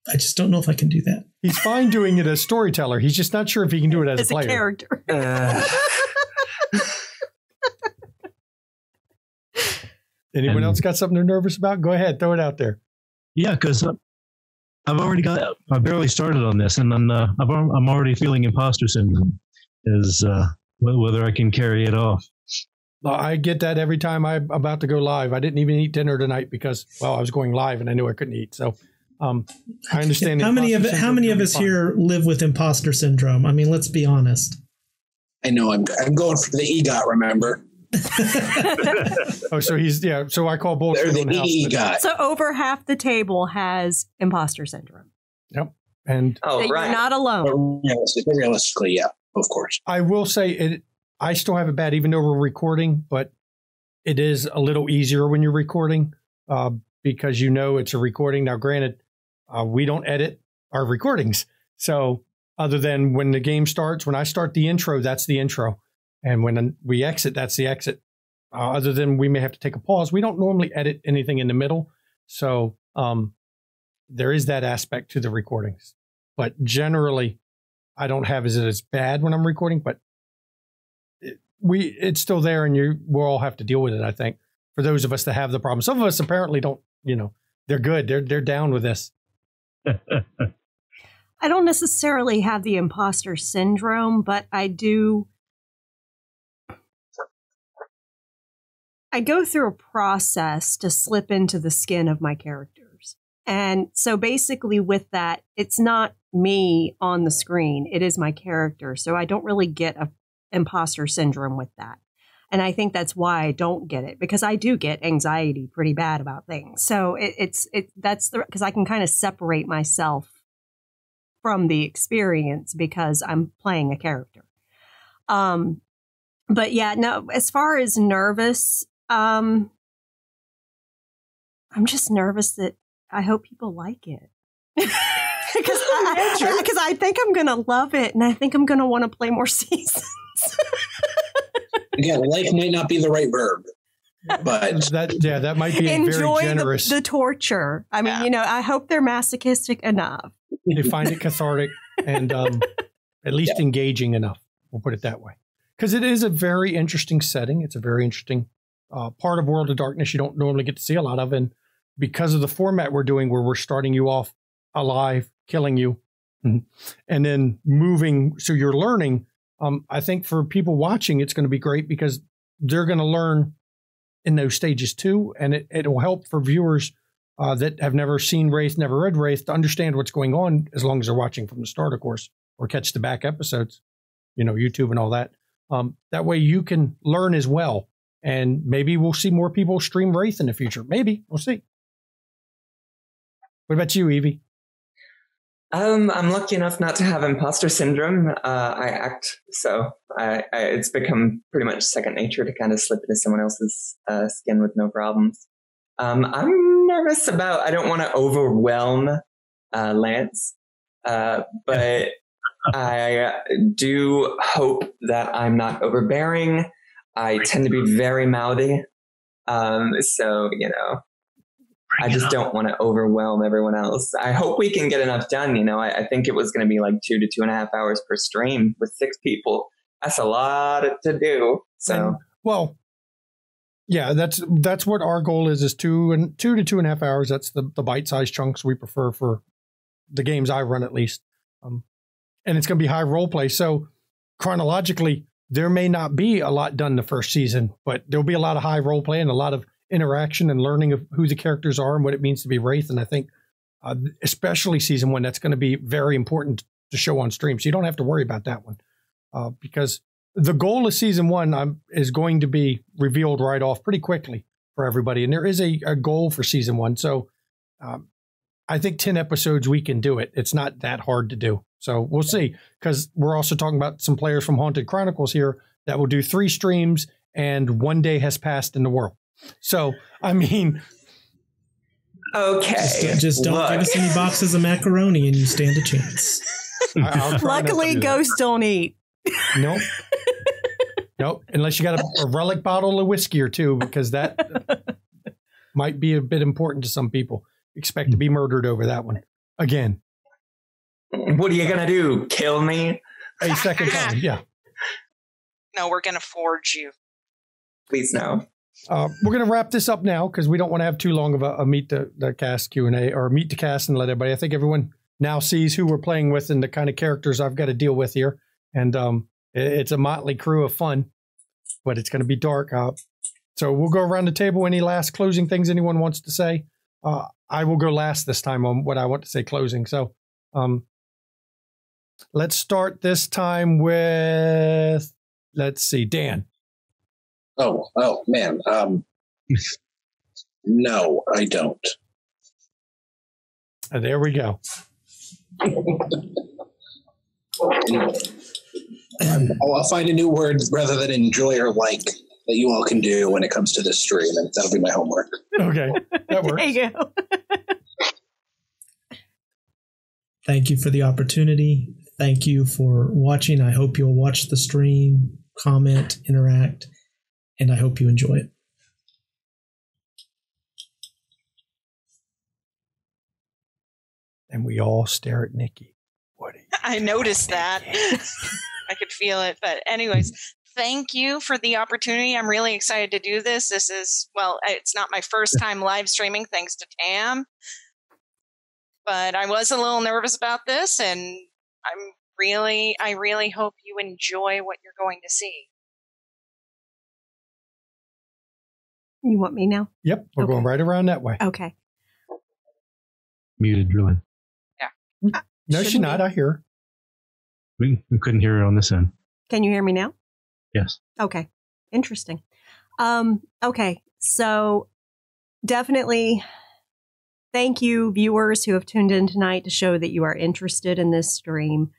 I just don't know if I can do that. He's fine doing it as storyteller. He's just not sure if he can do it as a player. Character. Anyone else got something they're nervous about? Go ahead, throw it out there. Yeah, because I barely started on this, and I'm already feeling imposter syndrome, as whether I can carry it off. I get that every time I'm about to go live. I didn't even eat dinner tonight because, I was going live and I knew I couldn't eat. So I understand. How many of us here live with imposter syndrome? I mean, let's be honest. I know I'm going for the EGOT, remember? So I call bullshit. They're the EGOT. So over half the table has imposter syndrome. Yep. And you're not alone. Realistically, yeah, of course. I will say I still have it bad, even though we're recording, but it is a little easier when you're recording because it's a recording. Now, granted, we don't edit our recordings. So other than when the game starts, when I start the intro, that's the intro. And when we exit, that's the exit. Other than we may have to take a pause, we don't normally edit anything in the middle. So there is that aspect to the recordings. But generally, I don't have it as bad when I'm recording, but it's still there, and we'll all have to deal with it, I think, for those of us that have the problem. Some of us apparently don't, they're good. They're down with this. I don't necessarily have the imposter syndrome, but I do. I go through a process to slip into the skin of my characters. And so basically with that, it's not me on the screen. It is my character. So I don't really get a imposter syndrome with that. And I think that's why I don't get it, because I do get anxiety pretty bad about things. So that's because I can kind of separate myself from the experience because I'm playing a character. But yeah, no, as far as nervous, I'm just nervous that I hope people like it. Because I think I'm going to love it, and I think I'm going to want to play more seasons. Again, like might not be the right verb, but that might be enjoy very generous. The torture. I mean, I hope they're masochistic enough. They find it cathartic and at least engaging enough. We'll put it that way, because it is a very interesting setting. It's a very interesting part of World of Darkness you don't normally get to see a lot of, and because of the format we're doing, where we're starting you off alive, killing you, and then moving, so you're learning. I think for people watching, it's going to be great because they're going to learn in those stages too. And it will help for viewers that have never seen Wraith, never read Wraith, to understand what's going on, as long as they're watching from the start, of course, or catch the back episodes, YouTube and all that. That way you can learn as well. And maybe we'll see more people stream Wraith in the future. Maybe. We'll see. What about you, Evie? I'm lucky enough not to have imposter syndrome. I act, so it's become pretty much second nature to kind of slip into someone else's skin with no problems. I'm nervous about, I don't want to overwhelm Lance, but I do hope that I'm not overbearing. I tend to be very mouthy. So, I just don't want to overwhelm everyone else. I hope we can get enough done. I think it was going to be like 2 to 2.5 hours per stream with 6 people. That's a lot to do. So, yeah, that's what our goal is 2 to 2.5 hours. That's the bite-sized chunks we prefer for the games I run, at least. And it's going to be high role play. So chronologically, there may not be a lot done the first season, but there'll be a lot of high role play and a lot of interaction and learning of who the characters are and what it means to be Wraith. And I think, especially season 1, that's going to be very important to show on stream. So you don't have to worry about that one, because the goal of season 1 is going to be revealed right off pretty quickly for everybody. And there is a goal for season 1. So I think 10 episodes, we can do it. It's not that hard to do. So we'll see, because we're also talking about some players from Haunted Chronicles here that will do 3 streams and 1 day has passed in the world. So, I mean, okay. Just don't give us any boxes of macaroni and you stand a chance. Luckily, ghosts don't eat. Nope. Nope, unless you got a relic bottle of whiskey or two, because that might be a bit important to some people. Expect to be murdered over that one again. What are you gonna do? Kill me? A second time, yeah. No, we're gonna forge you. Please no. We're going to wrap this up now because we don't want to have too long of a meet the cast Q&A or meet the cast and let everybody. I think everyone now sees who we're playing with and the kind of characters I've got to deal with here. And it's a motley crew of fun, but it's going to be dark. So we'll go around the table. Any last closing things anyone wants to say? I will go last this time on what I want to say closing. So let's start this time with, let's see, Dan. Oh man. No, I don't. There we go. I'll find a new word rather than enjoy or like that you all can do when it comes to this stream, and that'll be my homework. Okay, that works. There you go. Thank you for the opportunity. Thank you for watching. I hope you'll watch the stream, comment, interact, and I hope you enjoy it. And we all stare at Nikki. I noticed that. I could feel it. But anyways, thank you for the opportunity. I'm really excited to do this. This is, well, it's not my first time live streaming, thanks to Tam. But I was a little nervous about this, and I really hope you enjoy what you're going to see. You want me now? Yep, we're going right around that way. Okay. Muted, really. Yeah. No, she's not. I hear her. We couldn't hear her on this end. Can you hear me now? Yes. Okay. Interesting. Okay. So definitely thank you, viewers who have tuned in tonight to show that you are interested in this stream,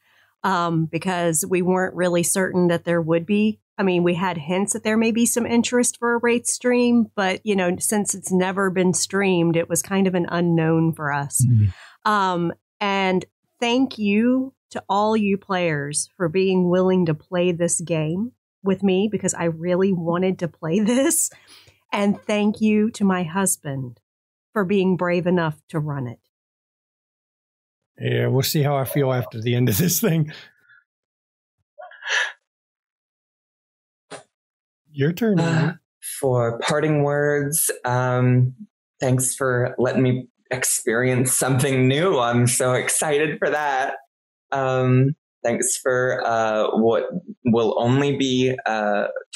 because we weren't really certain that there would be. I mean, we had hints that there may be some interest for a Wraith stream, but, you know, since it's never been streamed, it was kind of an unknown for us. Mm-hmm. And thank you to all you players for being willing to play this game with me, because I really wanted to play this. And thank you to my husband for being brave enough to run it. Yeah, we'll see how I feel after the end of this thing. Your turn. For parting words, thanks for letting me experience something new. I'm so excited for that. Thanks for what will only be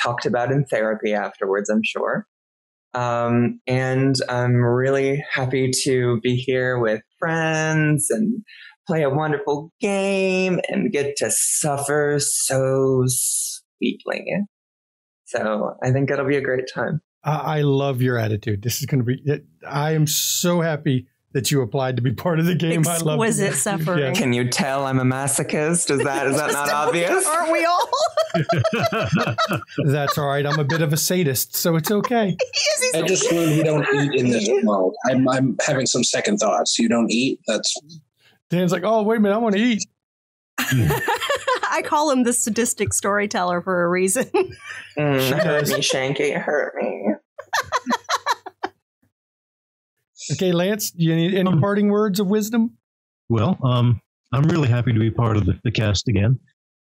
talked about in therapy afterwards, I'm sure. And I'm really happy to be here with friends and play a wonderful game and get to suffer so sweetly. So I think it'll be a great time. I love your attitude. This is going to be, I am so happy that you applied to be part of the game. Exquisite I love it. suffering. Yeah. Can you tell I'm a masochist? Is that not obvious? Aren't we all? That's all right. I'm a bit of a sadist, so it's okay. I just learned we don't eat in this world. I'm having some second thoughts. You don't eat? That's Dan's like, oh, wait a minute, I want to eat. I call him the sadistic storyteller for a reason. Hurt me, Shanky. Hurt me. Okay, Lance, do you need any parting words of wisdom? Well, I'm really happy to be part of the cast again.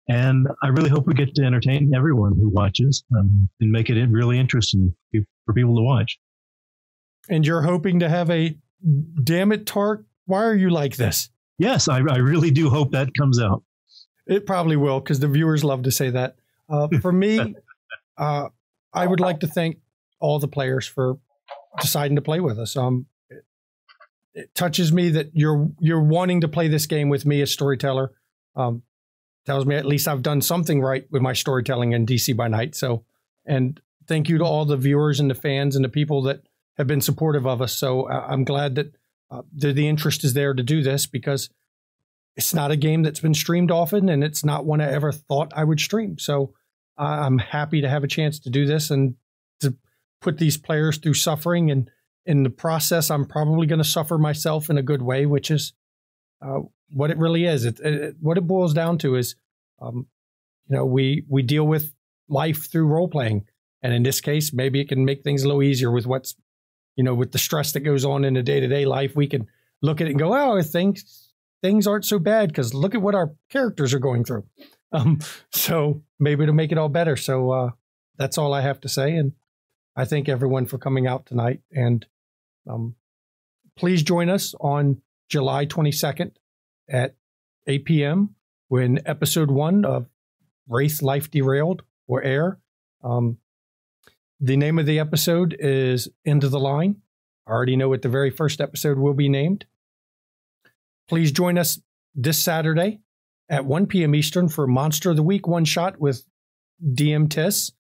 And I really hope we get to entertain everyone who watches and make it really interesting for people to watch. And you're hoping to have a, damn it, Tark, why are you like this? Yes, I really do hope that comes out. It probably will, because the viewers love to say that. For me, I would like to thank all the players for deciding to play with us. It touches me that you're wanting to play this game with me as storyteller. Tells me at least I've done something right with my storytelling in DC by Night. So, and thank you to all the viewers and the fans and the people that have been supportive of us. So I'm glad that the interest is there to do this, because it's not a game that's been streamed often, and it's not one I ever thought I would stream. So I'm happy to have a chance to do this and to put these players through suffering. And in the process, I'm probably going to suffer myself in a good way, which is what it really is. What it boils down to is, we deal with life through role playing. And in this case, maybe it can make things a little easier with what's, with the stress that goes on in the day-to-day life. We can look at it and go, oh, things aren't so bad because look at what our characters are going through. So maybe it'll make it all better. So that's all I have to say. And I thank everyone for coming out tonight. And please join us on July 22nd at 8 p.m. when episode 1 of Wraith Life Derailed will air. The name of the episode is End of the Line. I already know what the very first episode will be named. Please join us this Saturday at 1 p.m. Eastern for Monster of the Week one-shot with DM Tiss,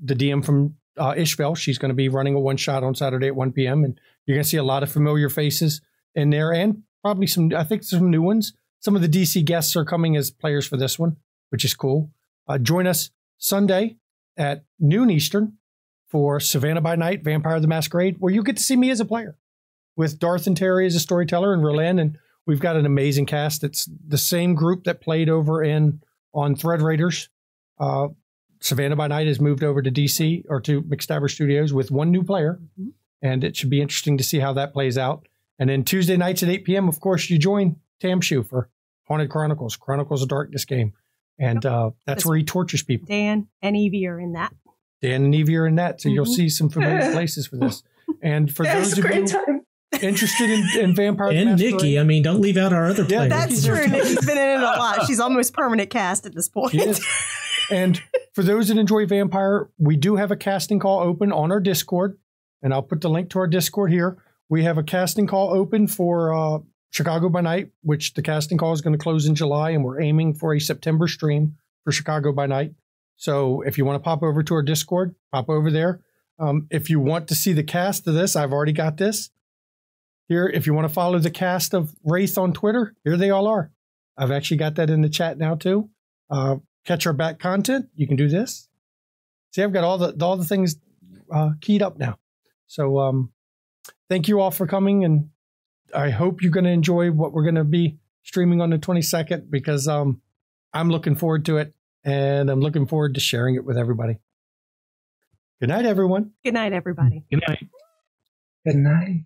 the DM from Ishbel. She's going to be running a one-shot on Saturday at 1 p.m. And you're going to see a lot of familiar faces in there and probably some new ones. Some of the DC guests are coming as players for this one, which is cool. Join us Sunday at noon Eastern for Savannah by Night, Vampire the Masquerade, where you get to see me as a player with Darth and Terry as a storyteller and Relin. And we've got an amazing cast. It's the same group that played over on Thread Raiders. Savannah by Night has moved over to DC or to McStabber Studios with one new player. And it should be interesting to see how that plays out. And then Tuesday nights at 8 p.m., of course, you join Tamshu for Haunted Chronicles of Darkness game. And that's where he tortures people. Dan and Evie are in that. Dan and Evie are in that. So you'll see some familiar places for this. And for those of you interested in Vampire the and Masquerade, Nikki, I mean, don't leave out our other players. That's true. Nikki's been in it a lot. She's almost permanent cast at this point. She is. And for those that enjoy Vampire, we do have a casting call open on our Discord. And I'll put the link to our Discord here. We have a casting call open for Chicago by Night, which the casting call is going to close in July. And we're aiming for a September stream for Chicago by Night. So if you want to pop over to our Discord, pop over there. If you want to see the cast of this, I've already got this here. If you want to follow the cast of Wraith on Twitter, here they all are. I've actually got that in the chat now too. Catch our back content. You can do this. See, I've got all the things keyed up now. So thank you all for coming, and I hope you're going to enjoy what we're going to be streaming on the 22nd because I'm looking forward to it, and I'm looking forward to sharing it with everybody. Good night, everyone. Good night, everybody. Good night. Good night.